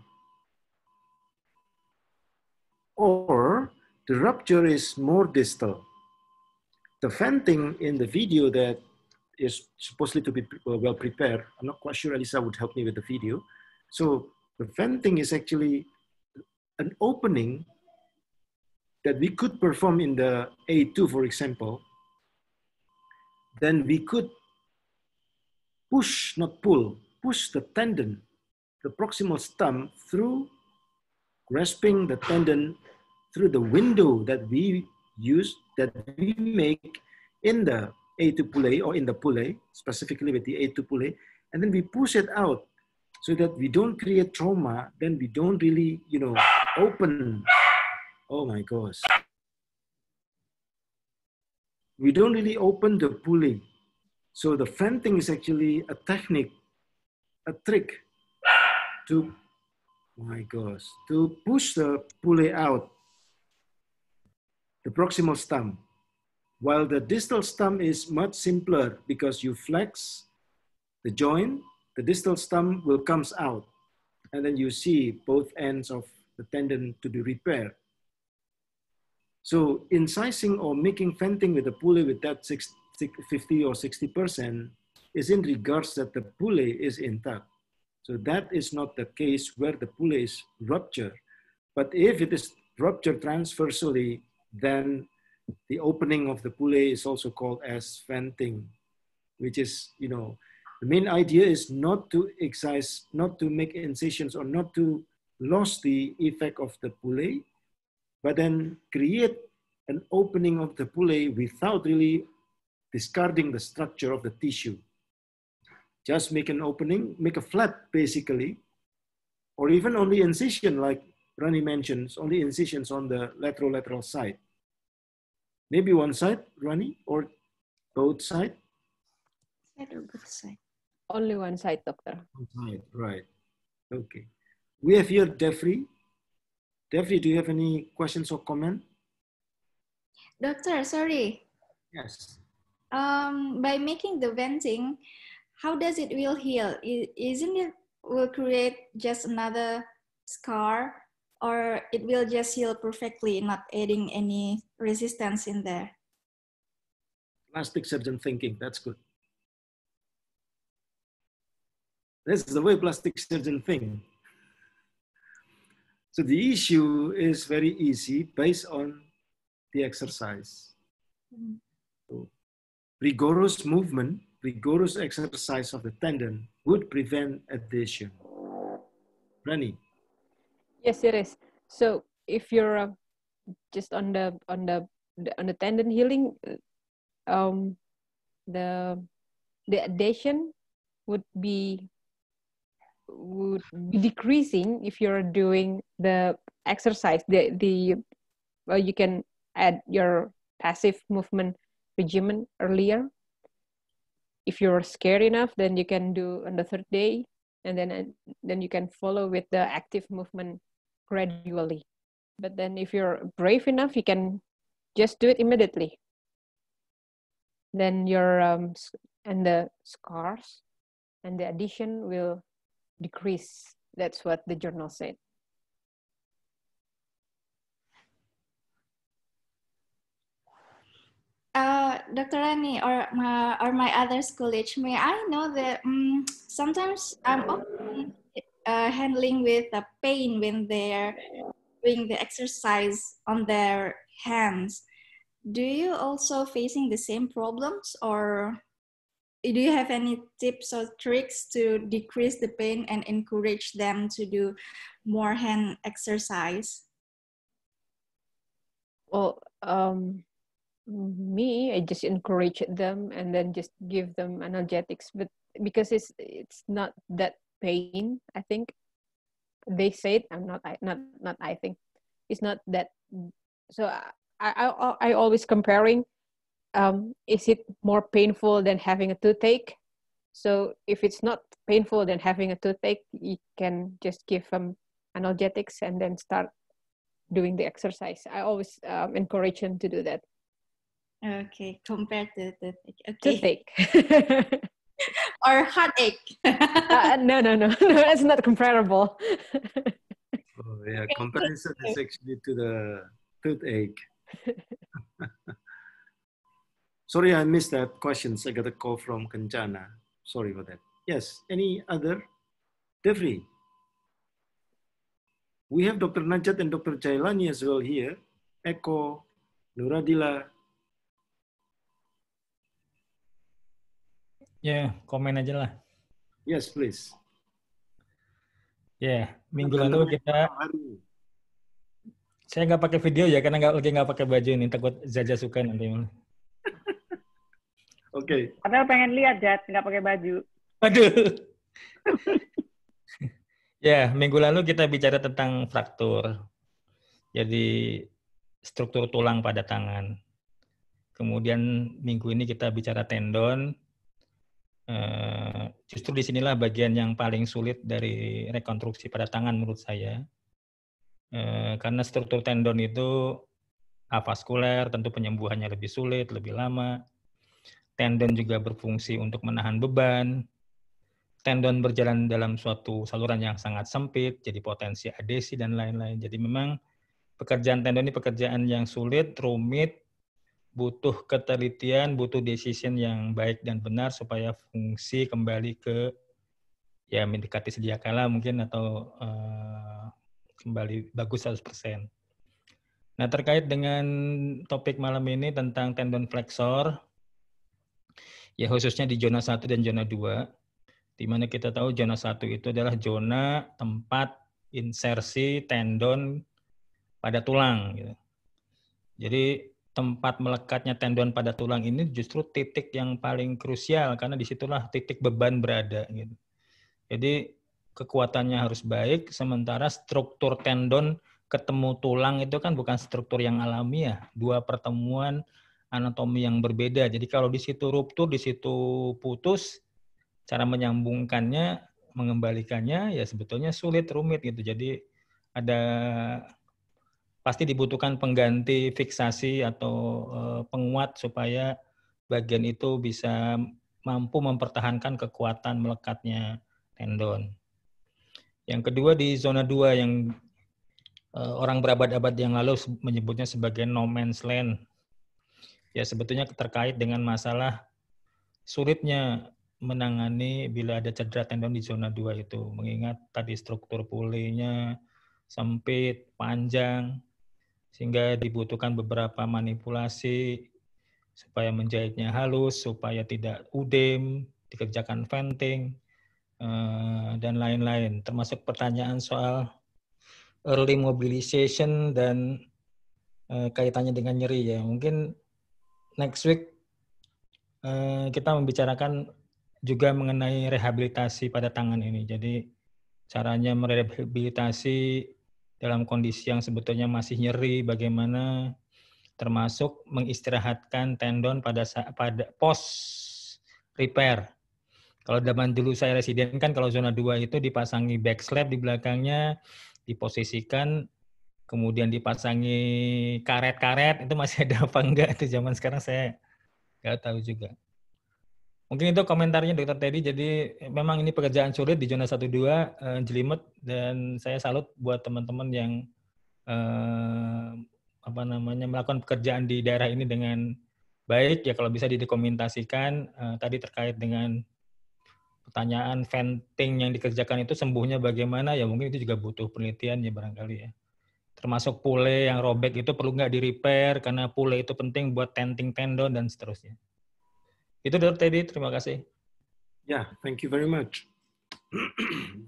or the rupture is more distal. The venting in the video that is supposedly to be well prepared, I'm not quite sure Elisa would help me with the video. So the venting is actually an opening that we could perform in the A2, for example. Then we could push, not pull, push the tendon, the proximal stump through, grasping the tendon through the window that we use, that we make in the A2 pulley or in the pulley, specifically with the A2 pulley, and then we push it out so that we don't create trauma, then we don't really, open. Oh my gosh. We don't really open the pulley. So the venting is actually a technique, a trick to, my gosh, to push the pulley out, the proximal stump. While the distal stump is much simpler because you flex the joint, the distal stump will come out. And then you see both ends of the tendon to be repaired. So incising or making venting with a pulley with that 50 or 60% is in regards that the pulley is intact. So that is not the case where the pulley is ruptured. But if it is ruptured transversally, then the opening of the pulley is also called as venting, which is, the main idea is not to excise, not to make incisions or not to lose the effect of the pulley, but then create an opening of the pulley without really discarding the structure of the tissue. Just make an opening, make a flap basically, or even only incision like Rani mentions, only incisions on the lateral side. Maybe one side, Rani, or both sides? Side or both sides? Only one side, doctor. One side, right. Okay. We have here Jeffrey. Jeffrey, do you have any questions or comment? Doctor, sorry. Yes. By making the venting, how does it will heal? Isn't it will create just another scar, or it will just heal perfectly, not adding any resistance in there? Plastic surgeon thinking, that's good. That's the way plastic surgeon think. So the issue is very easy based on the exercise. So rigorous movement, rigorous exercise of the tendon would prevent adhesion. Rani? Yes, it is. So if you're just on the tendon healing, the adhesion would be decreasing if you're doing the exercise. Well, you can add your passive movement regimen earlier. If you're scared enough, then you can do on the third day, and then you can follow with the active movement gradually. But then if you're brave enough, you can just do it immediately. Then your and the scars and the adhesion will decrease. That's what the journal said. Dr. Rani or my other colleague, may I know that sometimes I'm often handling with the pain when they're doing the exercise on their hands. Do you also facing the same problems, or do you have any tips or tricks to decrease the pain and encourage them to do more hand exercise? Well, me, I just encourage them and then just give them analgesics, but because it's not that pain, I think they said, I think it's not that. So I always comparing, is it more painful than having a toothache? So if it's not painful than having a toothache, you can just give them analgesics and then start doing the exercise. I always encourage them to do that. Okay, compared to the toothache. Or heartache. No, it's not comparable. Oh, yeah, comparison is actually to the toothache. Sorry, I missed that questions. I got a call from Kanchana. Sorry for that. Yes, any other? Jeffrey. We have Dr. Najat and Dr. Jailani as well here. Eko, Nuradila. Ya, komen aja lah. Yes, please. Ya, minggu lalu kita... Saya nggak pakai video ya, karena lagi nggak pakai baju ini. Takut Zaza suka nanti. Oke. Padahal pengen lihat, Jat, nggak pakai baju. Aduh. Ya, minggu lalu kita bicara tentang fraktur. Jadi, struktur tulang pada tangan. Kemudian minggu ini kita bicara tendon. Justru disinilah bagian yang paling sulit dari rekonstruksi pada tangan menurut saya. Karena struktur tendon itu avaskuler, tentu penyembuhannya lebih sulit, lebih lama. Tendon juga berfungsi untuk menahan beban. Tendon berjalan dalam suatu saluran yang sangat sempit, jadi potensi adesi dan lain-lain. Jadi memang pekerjaan tendon ini pekerjaan yang sulit, rumit, butuh ketelitian, butuh decision yang baik dan benar supaya fungsi kembali ke ya mendekati sedia kala mungkin atau kembali bagus 100%. Nah, terkait dengan topik malam ini tentang tendon flexor, ya khususnya di zona 1 dan zona 2, di mana kita tahu zona 1 itu adalah zona tempat insersi tendon pada tulang. Gitu. Jadi tempat melekatnya tendon pada tulang ini justru titik yang paling krusial karena disitulah titik beban berada. Gitu. Jadi kekuatannya harus baik, sementara struktur tendon ketemu tulang itu kan bukan struktur yang alamiah, dua pertemuan anatomi yang berbeda. Jadi kalau di situ ruptur, di situ putus, cara menyambungkannya, mengembalikannya ya sebetulnya sulit, rumit gitu. Jadi pasti dibutuhkan pengganti fiksasi atau penguat supaya bagian itu bisa mampu mempertahankan kekuatan melekatnya tendon. Yang kedua di zona 2 yang orang berabad-abad yang lalu menyebutnya sebagai no man's land. Ya sebetulnya terkait dengan masalah sulitnya menangani bila ada cedera tendon di zona 2 itu. Mengingat tadi struktur pulihnya sempit, panjang, sehingga dibutuhkan beberapa manipulasi supaya menjahitnya halus, supaya tidak udem, dikerjakan venting, dan lain-lain. Termasuk pertanyaan soal early mobilization dan kaitannya dengan nyeri ya. Mungkin next week kita membicarakan juga mengenai rehabilitasi pada tangan ini. Jadi caranya merehabilitasi dalam kondisi yang sebetulnya masih nyeri, bagaimana, termasuk mengistirahatkan tendon pada post repair. Kalau zaman dulu saya residen kan kalau zona 2 itu dipasangi back slab di belakangnya, diposisikan, kemudian dipasangi karet-karet, itu masih ada apa enggak itu zaman sekarang saya nggak tahu juga. Mungkin itu komentarnya Dr. Teddy. Jadi memang ini pekerjaan sulit di zona 1-2, jelimet, dan saya salut buat teman-teman yang melakukan pekerjaan di daerah ini dengan baik ya. Kalau bisa didokumentasikan tadi terkait dengan pertanyaan venting yang dikerjakan itu sembuhnya bagaimana ya, mungkin itu juga butuh penelitian ya barangkali ya. Termasuk pule yang robek itu perlu nggak di-repair karena pule itu penting buat tenting tendon dan seterusnya. Itu Dr. Teddy, terima kasih. Yeah, thank you very much.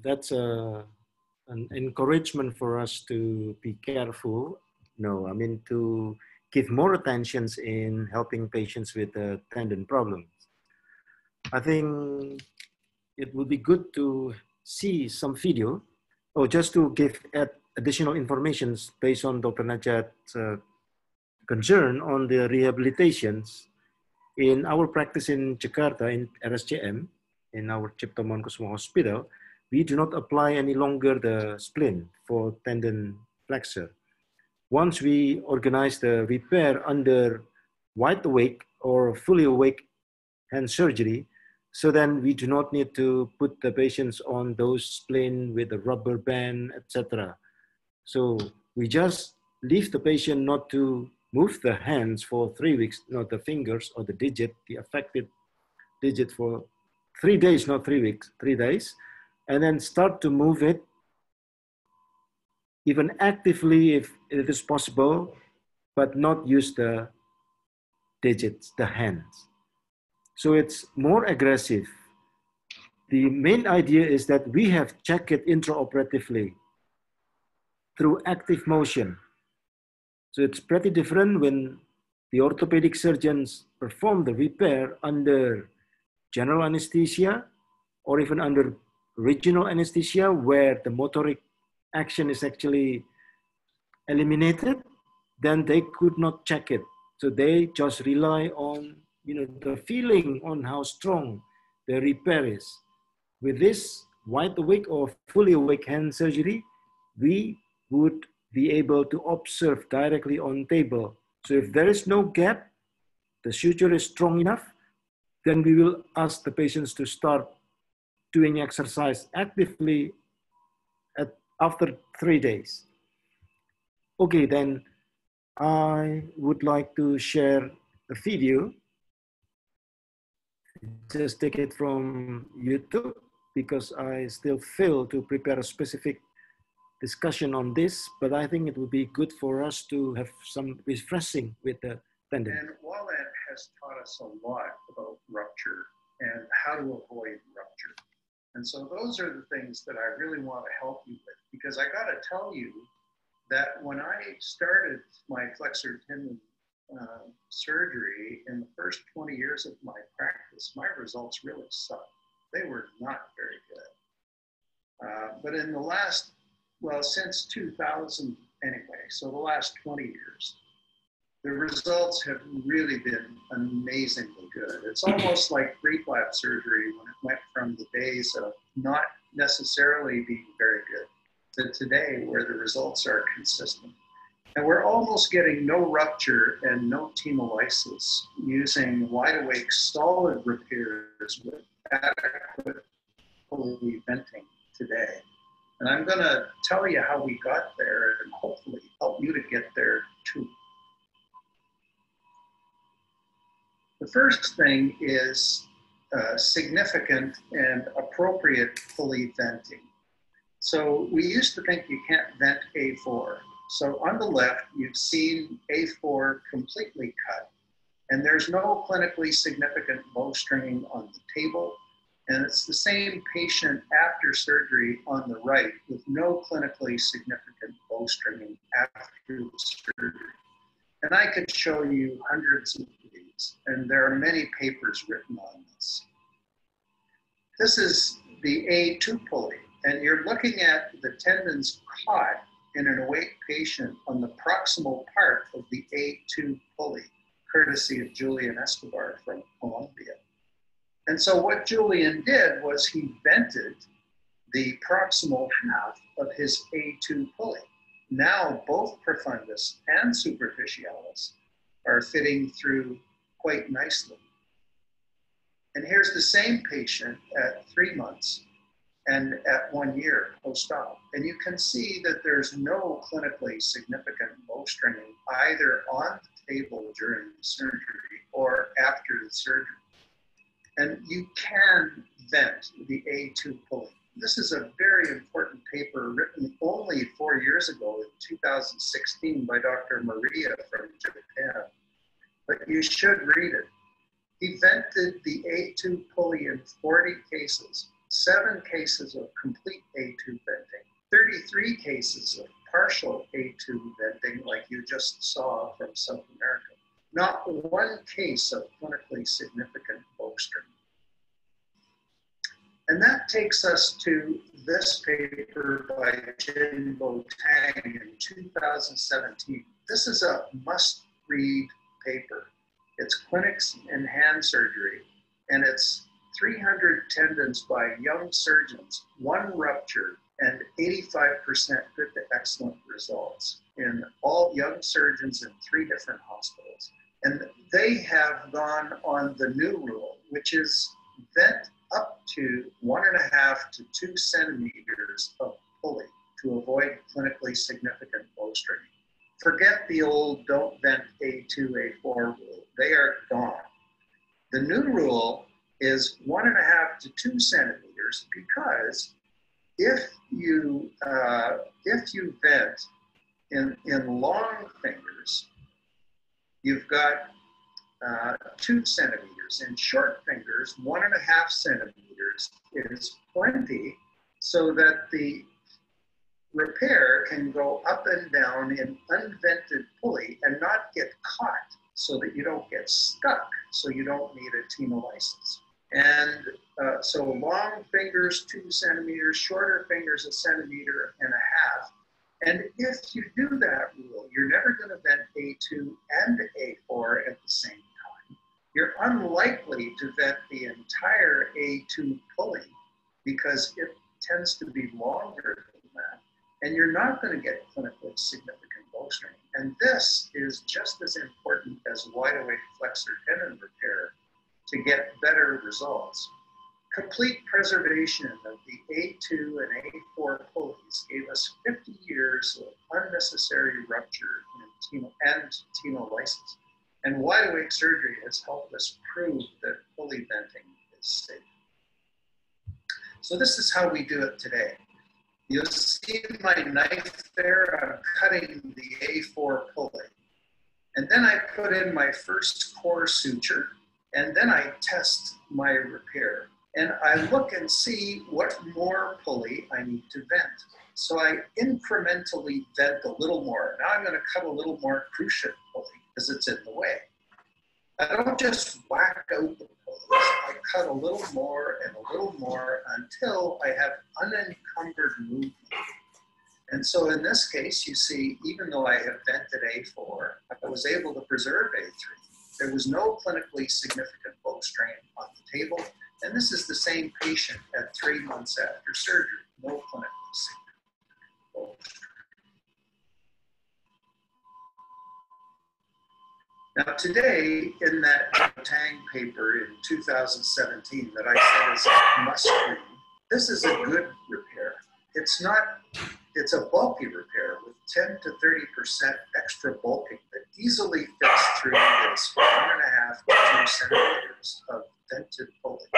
That's an encouragement for us to be careful. No, I mean to give more attention in helping patients with tendon problems. I think it would be good to see some video, or just to give additional information based on Dr. Najat's concern on the rehabilitations. In our practice in Jakarta, in RSCM, in our Cipto Mangunkusumo Hospital, we do not apply any longer the splint for tendon flexor. Once we organize the repair under wide awake or fully awake hand surgery, so then we do not need to put the patients on those splint with a rubber band, etc. So we just leave the patient not to move the hands for 3 weeks, not the fingers or the digit, the affected digit for 3 days, not 3 weeks, 3 days, and then start to move it even actively if it is possible, but not use the digits, the hands. So it's more aggressive. The main idea is that we have checked it intraoperatively through active motion. So it's pretty different when the orthopedic surgeons perform the repair under general anesthesia or even under regional anesthesia, where the motoric action is actually eliminated. Then they could not check it. So they just rely on the feeling on how strong the repair is. With this wide awake or fully awake hand surgery, we would be able to observe directly on table. So if there is no gap, the suture is strong enough, then we will ask the patients to start doing exercise actively after 3 days. Okay, then I would like to share a video. Just take it from YouTube because I still fail to prepare a specific discussion on this, but I think it would be good for us to have some refreshing with the tendon. And Wallet has taught us a lot about rupture and how to avoid rupture. And so those are the things that I really want to help you with, because I got to tell you that when I started my flexor tendon surgery in the first 20 years of my practice, my results really sucked. They were not very good. But in the last, since 2000 anyway, so the last 20 years, the results have really been amazingly good. It's almost like pre-flap surgery when it went from the days of not necessarily being very good to today where the results are consistent. And we're almost getting no rupture and no hemolysis using wide awake solid repairs with adequate pulley venting today. And I'm going to tell you how we got there and hopefully help you to get there too. The first thing is significant and appropriate pulley venting. So we used to think you can't vent A4. So on the left, you've seen A4 completely cut, and there's no clinically significant bowstringing on the table. And it's the same patient after surgery on the right with no clinically significant bowstringing after the surgery. And I could show you hundreds of these, and there are many papers written on this. This is the A2 pulley, and you're looking at the tendons caught in an awake patient on the proximal part of the A2 pulley, courtesy of Julian Escobar from Colombia. And so what Julian did was he vented the proximal half of his A2 pulley. Now both profundus and superficialis are fitting through quite nicely. And here's the same patient at 3 months and at 1 year post-op. And you can see that there's no clinically significant bowstringing either on the table during the surgery or after the surgery. And you can vent the A2 pulley. This is a very important paper written only 4 years ago in 2016 by Dr. Maria from Japan. But you should read it. He vented the A2 pulley in 40 cases, 7 cases of complete A2 venting, 33 cases of partial A2 venting like you just saw from South America. Not one case of clinically significant bowstring. And that takes us to this paper by Jinbo Tang in 2017. This is a must-read paper. It's Clinics in Hand Surgery, and it's 300 tendons by young surgeons, 1 rupture, and 85% good to excellent results in all young surgeons in 3 different hospitals. And they have gone on the new rule, which is vent up to 1.5 to 2 centimeters of pulley to avoid clinically significant bowstringing. Forget the old don't vent A2, A4 rule. They are gone. The new rule is 1.5 to 2 centimeters because if you vent in long fingers, you've got 2 centimeters. In short fingers, 1.5 centimeters is plenty so that the repair can go up and down in unvented pulley and not get caught so that you don't get stuck, so you don't need a tenolysis. And so long fingers, 2 centimeters, shorter fingers, 1.5 centimeters. And if you do that rule, you're never going to vent A2 and A4 at the same time. You're unlikely to vent the entire A2 pulley because it tends to be longer than that. And you're not going to get clinically significant bowstringing. And this is just as important as wide awake flexor tendon repair to get better results. Complete preservation of the A2 and A4 pulleys gave us 50 years of unnecessary rupture and tenolysis. And wide awake surgery has helped us prove that pulley venting is safe. So this is how we do it today. You'll see my knife there. I'm cutting the A4 pulley. And then I put in my first core suture, and then I test my repair. And I look and see what more pulley I need to vent. So I incrementally vent a little more. Now I'm going to cut a little more cruciate pulley because it's in the way. I don't just whack out the pulleys. I cut a little more and a little more until I have unencumbered movement. And so in this case, you see, even though I have vented A4, I was able to preserve A3. There was no clinically significant bowstring on the table, And this is the same patient at 3 months after surgery, no clinical signal. Now today, in that Tang paper in 2017 that I said is a must read, this is a good repair. It's a bulky repair with 10 to 30% extra bulking that easily fits through this 1.5 to 2 centimeters of dented pulley.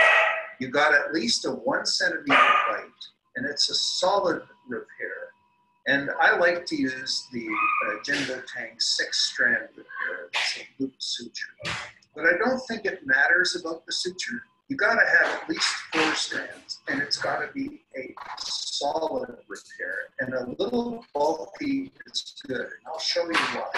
You got at least a 1 centimeter bite, and it's a solid repair. And I like to use the Jinbo Tang 6-strand repair. It's a loop suture. But I don't think it matters about the suture. You gotta have at least 4 strands, and it's gotta be a solid repair. And a little bulky is good, and I'll show you why.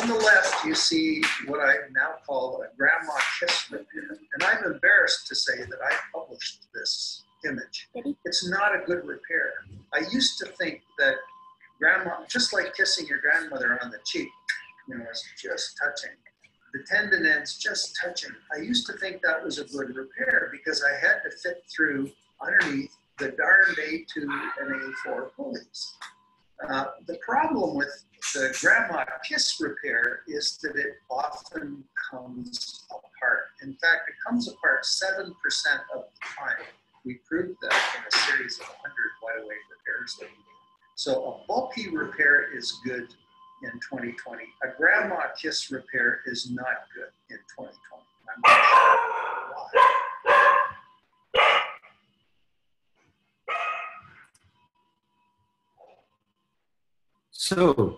On the left, you see what I now call a grandma kiss repair. And I'm embarrassed to say that I published this image. It's not a good repair. I used to think that grandma, just like kissing your grandmother on the cheek, it's just touching. The tendon ends just touching. I used to think that was a good repair because I had to fit through underneath the darned A2 and A4 pulleys. The problem with the grandma kiss repair is that it often comes apart. In fact, it comes apart 7% of the time. We proved that in a series of 100 wide awake repairs that we did. So a bulky repair is good in 2020. A grandma kiss repair is not good in 2020. I'm not sure why. So,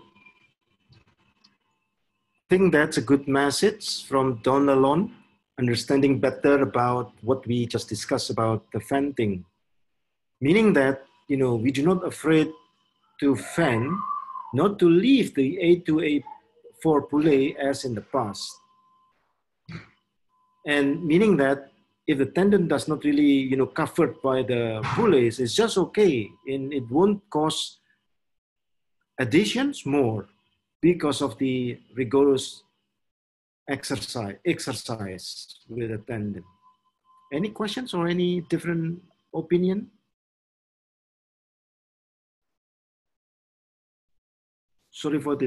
I think that's a good message from Don Alon, understanding better about what we just discussed about the venting. Meaning that, we do not afraid to vent, not to leave the A2, A4 pulley as in the past. And meaning that if the tendon does not really, covered by the pulleys, it's just okay. And it won't cause additions more because of the rigorous exercise with the tendon. Any questions or any different opinion? Sorry for the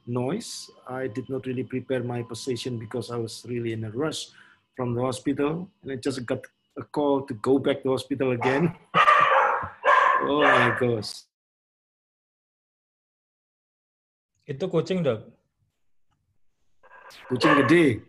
noise. I did not really prepare my position because I was really in a rush from the hospital, and I just got a call to go back to the hospital again. Oh my gosh. Itu kucing, Dok. Kucing gede.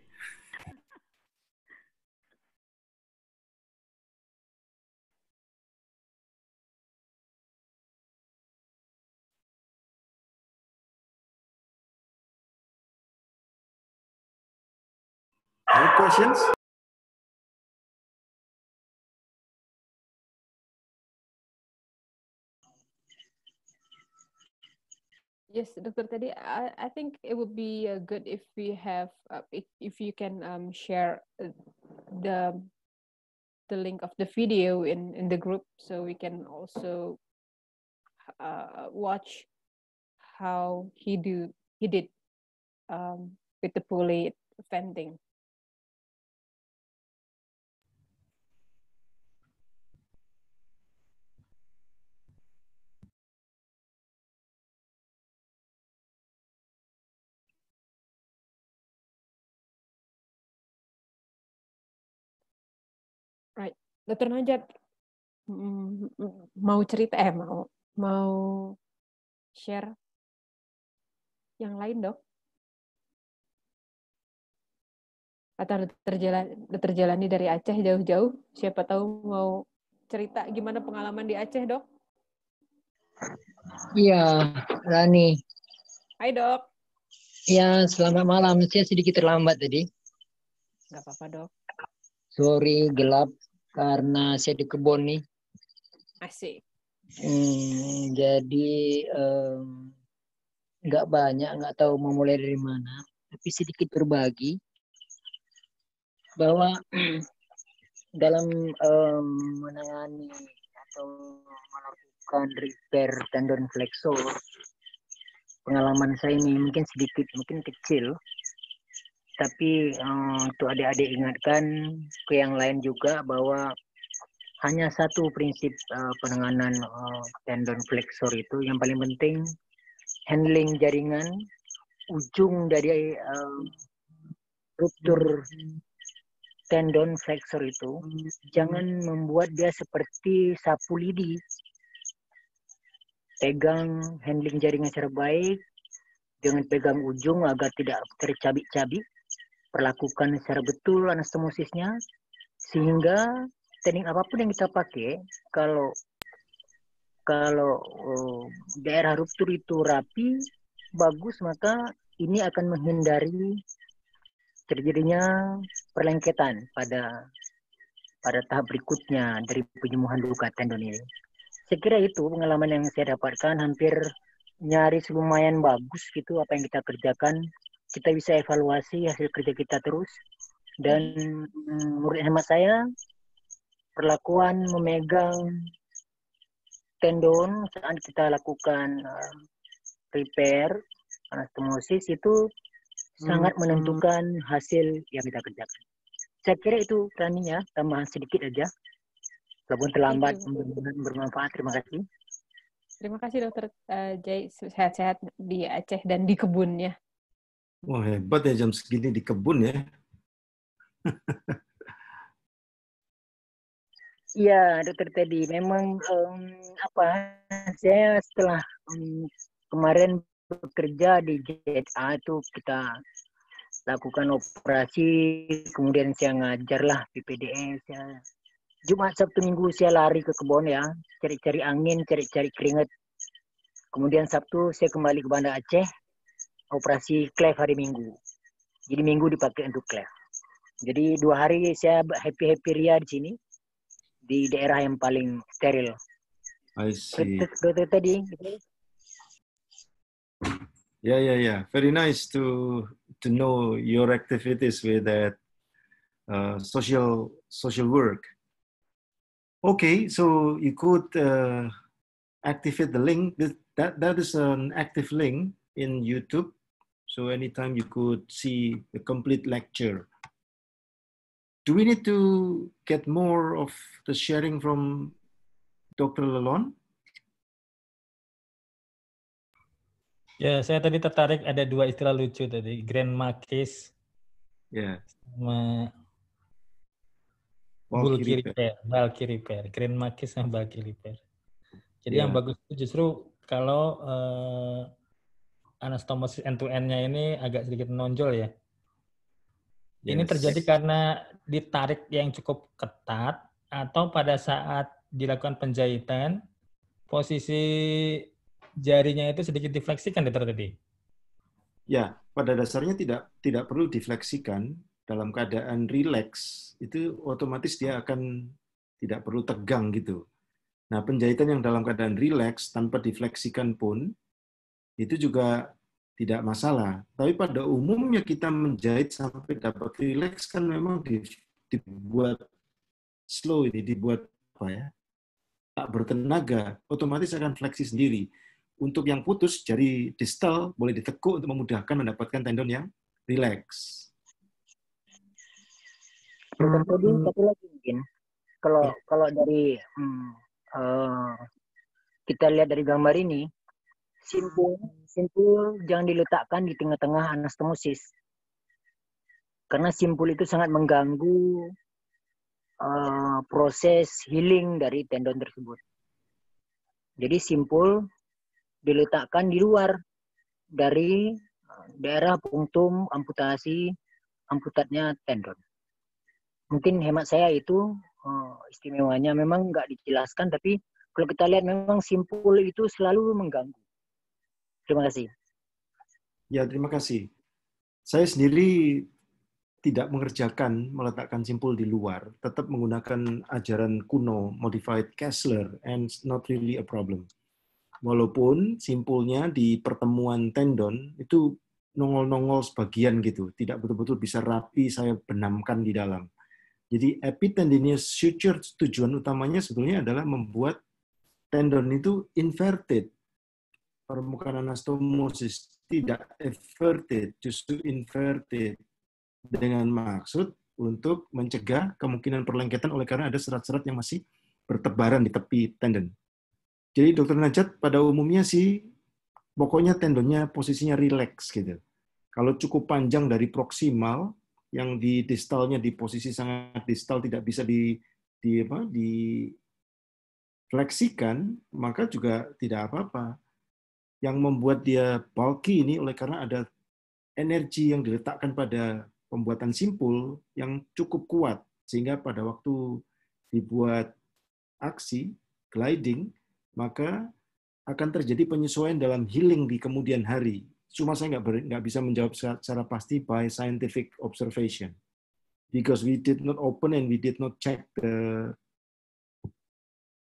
No questions? Yes, Dr. Teddy, I think it would be good if we have, if you can share the link of the video in the group, so we can also watch how he did with the pulley venting. Right, Dr. Najat, mau cerita mau share yang lain, Dok? Atau terjalani dari Aceh jauh-jauh, siapa tahu mau cerita gimana pengalaman di Aceh, Dok? Iya, Rani. Hai, Dok. Ya, selamat malam. Saya sedikit terlambat tadi. Nggak apa-apa, Dok. Sorry, gelap karena saya di kebun nih. Asik. Jadi nggak banyak, nggak tahu mau mulai dari mana. Tapi sedikit berbagi bahwa dalam menangani atau melakukan repair tendon flexor, pengalaman saya ini mungkin sedikit, mungkin kecil, Tapi untuk adik-adik ingatkan ke yang lain juga bahwa hanya satu prinsip penanganan tendon flexor itu, yang paling penting handling jaringan ujung dari ruptur tendon flexor itu. Jangan membuat dia seperti sapu lidi. Pegang handling jaringan secara baik, jangan pegang ujung agar tidak tercabik-cabik. Perlakukan secara betul anastomosisnya, sehingga teknik apapun yang kita pakai, kalau daerah ruptur itu rapi, bagus, maka ini akan menghindari terjadinya perlengketan pada tahap berikutnya dari penyembuhan luka tendon ini. Saya kira itu pengalaman yang saya dapatkan, hampir nyaris lumayan bagus gitu apa yang kita kerjakan. Kita bisa evaluasi hasil kerja kita terus. Dan menurut hemat saya, perlakuan memegang tendon saat kita lakukan repair, anastomosis itu sangat menentukan hasil yang kita kerjakan. Saya kira itu Rani ya, tambahan sedikit aja. Walaupun terlambat, bermanfaat. Terima kasih. Terima kasih Dokter Jai, sehat-sehat di Aceh dan di kebunnya. Wah, hebat ya jam segini di kebun ya. Iya, Dokter Teddy. Memang saya setelah kemarin bekerja di JSA itu kita lakukan operasi, kemudian saya ngajarlah PPDS. Jumat, Sabtu, Minggu saya lari ke kebun ya, cari-cari angin, cari-cari keringat. Kemudian Sabtu saya kembali ke Banda Aceh, operasi cleft hari Minggu. Jadi Minggu dipakai untuk cleft. Jadi 2 hari saya happy ria di sini, di daerah yang paling steril. I see. Dokter tadi. Yeah. Very nice to know your activities with that social work. Okay, so you could activate the link. That is an active link in YouTube. So anytime you could see the complete lecture. Do we need to get more of the sharing from Dr. Lelon? Ya, saya tadi tertarik ada 2 istilah lucu tadi, grandma case, sama bulky repair, grandma case sama bulky repair. Jadi yang bagus itu justru kalau anastomosis end-to-end-nya ini agak sedikit menonjol ya. Ini terjadi karena ditarik yang cukup ketat atau pada saat dilakukan penjahitan posisi jarinya itu sedikit difleksikan, Dokter tadi. Ya, pada dasarnya tidak perlu difleksikan. Dalam keadaan rileks itu otomatis dia akan tidak perlu tegang gitu. Nah, penjahitan yang dalam keadaan rileks tanpa difleksikan pun itu juga tidak masalah. Tapi pada umumnya kita menjahit sampai dapat rileks kan memang dibuat slow ini, dibuat apa ya? Tak bertenaga, otomatis akan fleksi sendiri. Untuk yang putus, jari distal boleh ditekuk untuk memudahkan mendapatkan tendon yang rileks. Tadi satu lagi mungkin, kalau dari kita lihat dari gambar ini, simpul jangan diletakkan di tengah-tengah anastomosis, karena simpul itu sangat mengganggu proses healing dari tendon tersebut. Jadi simpul diletakkan di luar dari daerah punktum amputatnya tendon. Mungkin hemat saya itu istimewanya memang nggak dijelaskan, tapi kalau kita lihat memang simpul itu selalu mengganggu. Terima kasih. Ya, terima kasih. Saya sendiri tidak mengerjakan meletakkan simpul di luar, tetap menggunakan ajaran kuno, modified Kessler, and it's not really a problem. Walaupun simpulnya di pertemuan tendon itu nongol-nongol sebagian gitu, tidak betul-betul bisa rapi saya benamkan di dalam. Jadi epitendinous suture tujuan utamanya sebetulnya adalah membuat tendon itu inverted. Permukaan anastomosis tidak everted, justru inverted. dengan maksud untuk mencegah kemungkinan perlengketan oleh karena ada serat-serat yang masih bertebaran di tepi tendon. Jadi Dr. Najat pada umumnya sih pokoknya tendonnya posisinya rileks gitu. Kalau cukup panjang dari proksimal yang di distalnya di posisi sangat distal tidak bisa difleksikan, maka juga tidak apa-apa. Yang membuat dia bulky ini oleh karena ada energi yang diletakkan pada pembuatan simpul yang cukup kuat, sehingga pada waktu dibuat aksi, gliding, maka akan terjadi penyesuaian dalam healing di kemudian hari. Cuma saya nggak bisa menjawab secara pasti by scientific observation. Because we did not open and we did not check the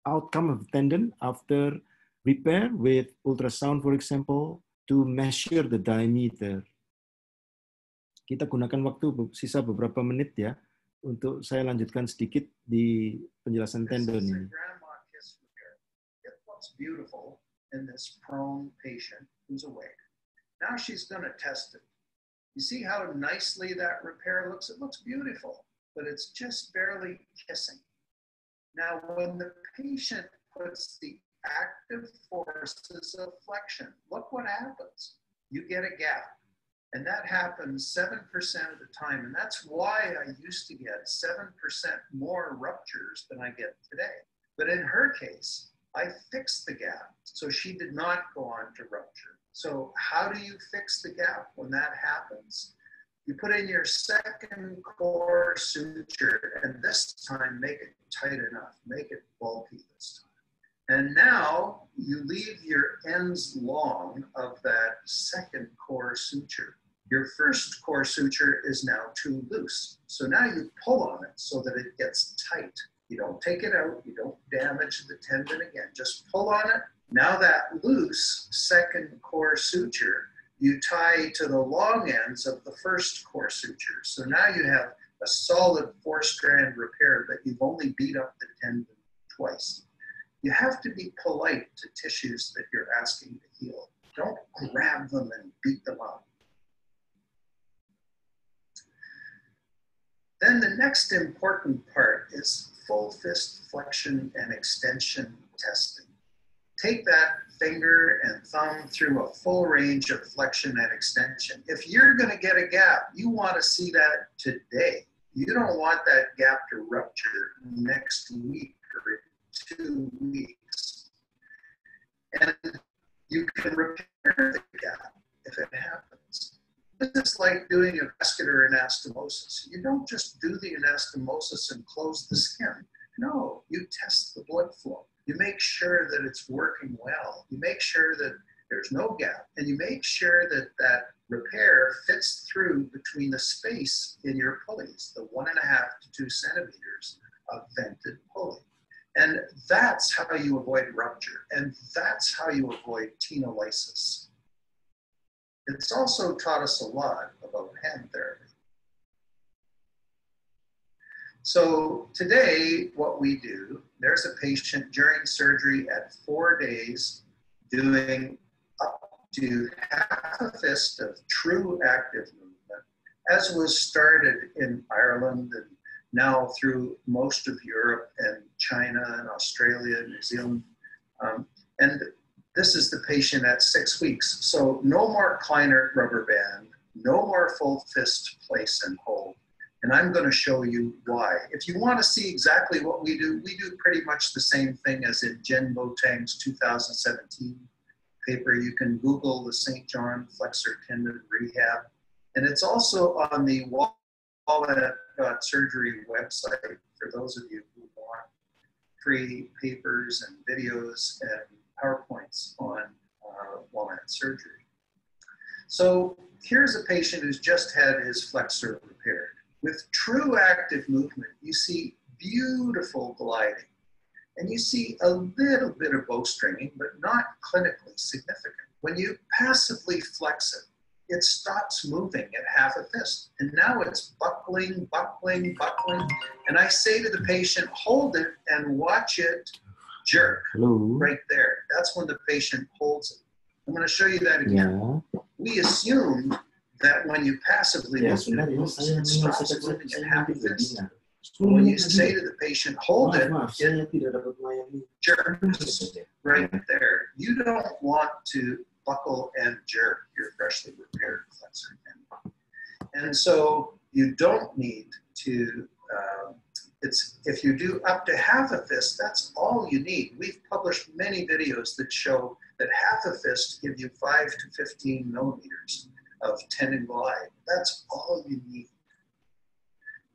outcome of the tendon after repair with ultrasound, for example, to measure the diameter. Kita gunakan waktu sisa beberapa menit ya, untuk saya lanjutkan sedikit di penjelasan tendon ini. It looks beautiful in this prone patient who's awake. Now she's going to test it. You see how nicely that repair looks? It looks beautiful, but it's just barely kissing. Now, when the patient puts the active forces of flexion, look what happens. You get a gap. And that happens 7% of the time. And that's why I used to get 7% more ruptures than I get today. But in her case, I fixed the gap. So she did not go on to rupture. So how do you fix the gap when that happens? You put in your second core suture, and this time make it tight enough, make it bulky this time. And now you leave your ends long of that second core suture. Your first core suture is now too loose. So now you pull on it so that it gets tight. You don't take it out, you don't damage the tendon again, just pull on it. Now that loose second core suture, you tie to the long ends of the first core suture. So now you have a solid 4-strand repair, but you've only beat up the tendon twice. You have to be polite to tissues that you're asking to heal. Don't grab them and beat them up. Then the next important part is full fist flexion and extension testing. Take that finger and thumb through a full range of flexion and extension. If you're going to get a gap, you want to see that today. You don't want that gap to rupture next week or 2 weeks. And you can repair the gap if it happens. This is like doing a vascular anastomosis. You don't just do the anastomosis and close the skin. No, you test the blood flow. You make sure that it's working well. You make sure that there's no gap. And you make sure that that repair fits through between the space in your pulleys, the 1.5 to 2 centimeters of vented pulley. And that's how you avoid rupture. And that's how you avoid tenolysis. It's also taught us a lot about hand therapy. So today, what we do, there's a patient during surgery at 4 days doing up to half a fist of true active movement, as was started in Ireland and now through most of Europe and China and Australia and New Zealand. And this is the patient at 6 weeks. So no more Kleiner rubber band, no more full fist place and hold. And I'm going to show you why. If you want to see exactly what we do pretty much the same thing as in Jen Boateng's 2017 paper. You can Google the St. John Flexor Tendon Rehab. And it's also on the Walnut.surgery website for those of you who want free papers and videos and PowerPoints on Walnut surgery. So here's a patient who's just had his flexor repaired. With true active movement, you see beautiful gliding. And you see a little bit of bowstringing, but not clinically significant. When you passively flex it, it stops moving at half a fist. And now it's buckling, buckling, buckling. And I say to the patient, hold it and watch it jerk. Right there. That's when the patient holds it. I'm going to show you that again. Yeah. We assumed that when you passively look at it, it stops moving at half a fist. When you say to the patient, hold it, it jerks right there. You don't want to buckle and jerk your freshly repaired flexor tendon. And so you don't need to, if you do up to half a fist, that's all you need. We've published many videos that show that half a fist give you 5 to 15 millimeters of tendon glide. That's all you need.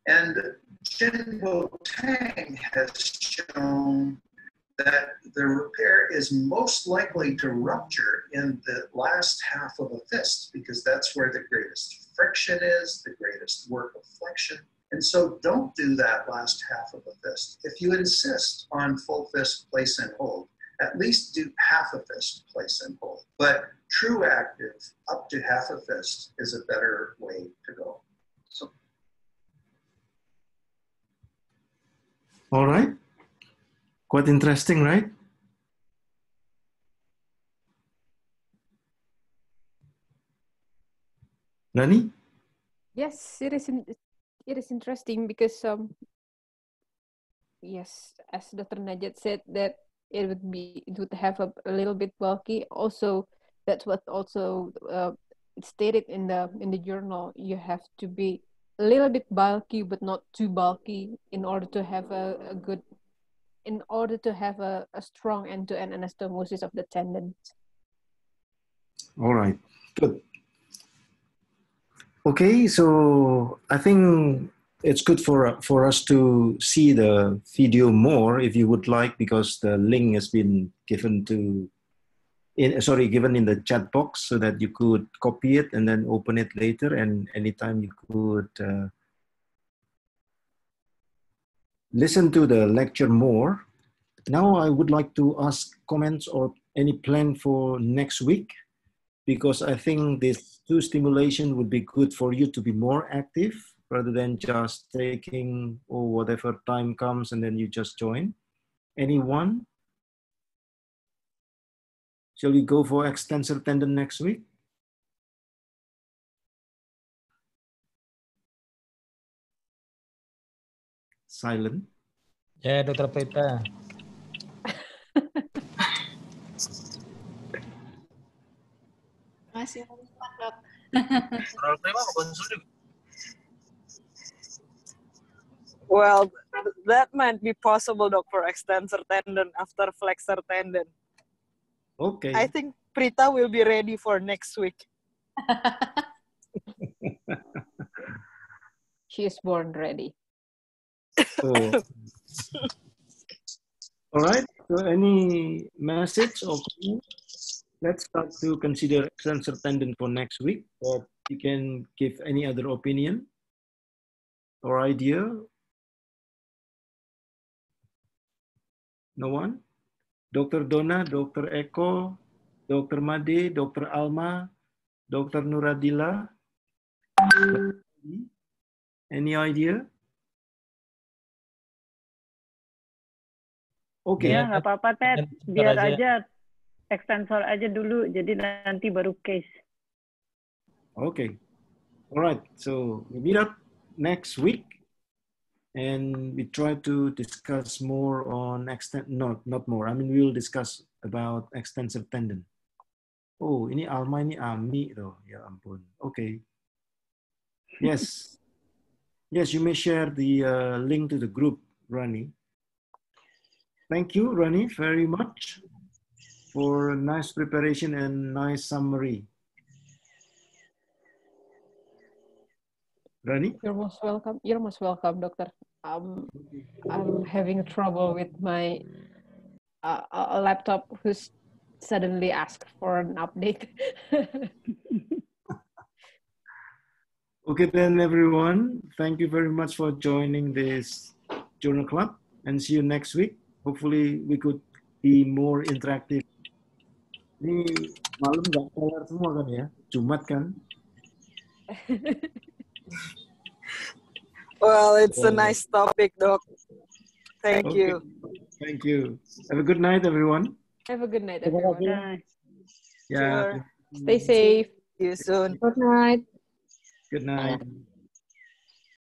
And Jinbo Tang has shown that the repair is most likely to rupture in the last half of a fist because that's where the greatest friction is, the greatest work of flexion. And so don't do that last half of a fist. If you insist on full fist place and hold, at least do half a fist place and hold. But true active up to half a fist is a better way to go. So. All right. Quite interesting, right? Rani? Yes, it is interesting because yes, as Dr. Najat said that it would have a little bit bulky. Also, that's what also stated in the journal. You have to be a little bit bulky, but not too bulky, in order to have a strong end-to-end anastomosis of the tendons. All right, good. Okay, so I think it's good for us to see the video more if you would like, because the link has been given given in the chat box so that you could copy it and then open it later, and anytime you could listen to the lecture more. Now I would like to ask comments or any plan for next week, because I think this 2 stimulation would be good for you to be more active rather than just taking whatever time comes and then you just join. Anyone? Shall we go for extensor tendon next week? Silent. Ya, Dr. Prita. Masih empat, Dok. Well, that might be possible, Doc, for extensor tendon after flexor tendon. Okay. I think Prita will be ready for next week. She is born ready. So, all right. So any message or comment? Let's start to consider extensor tendon for next week. Or you can give any other opinion or idea. No one? Dr. Donna, Dr. Eko, Dr. Made, Dr. Alma, Dr. Nuradila. Any idea? Oke. Ya, nggak apa-apa, Ted. Biar aja extensor aja dulu, jadi nanti baru case. Okay. All right. So we meet up next week, and we try to discuss more on not more. I mean, we will discuss about extensor tendon. Oh, ini Alma, ini Ami, though. Ya ampun. Okay. Yes. Yes, you may share the link to the group, Rani. Thank you, Rani, very much for a nice preparation and nice summary. Rani? You're most welcome. You're most welcome, Doctor. I'm having trouble with my laptop who's suddenly asked for an update. Okay then, everyone. Thank you very much for joining this journal club, and see you next week. Hopefully we could be more interactive. Ini malam nggak kelar semua kan ya? Jumat kan? Well, it's a nice topic, Doc. Thank you. Thank you. Have a good night, everyone. Have a good night, everyone. Yeah. Sure. Stay safe. See you soon. Good night. Good night.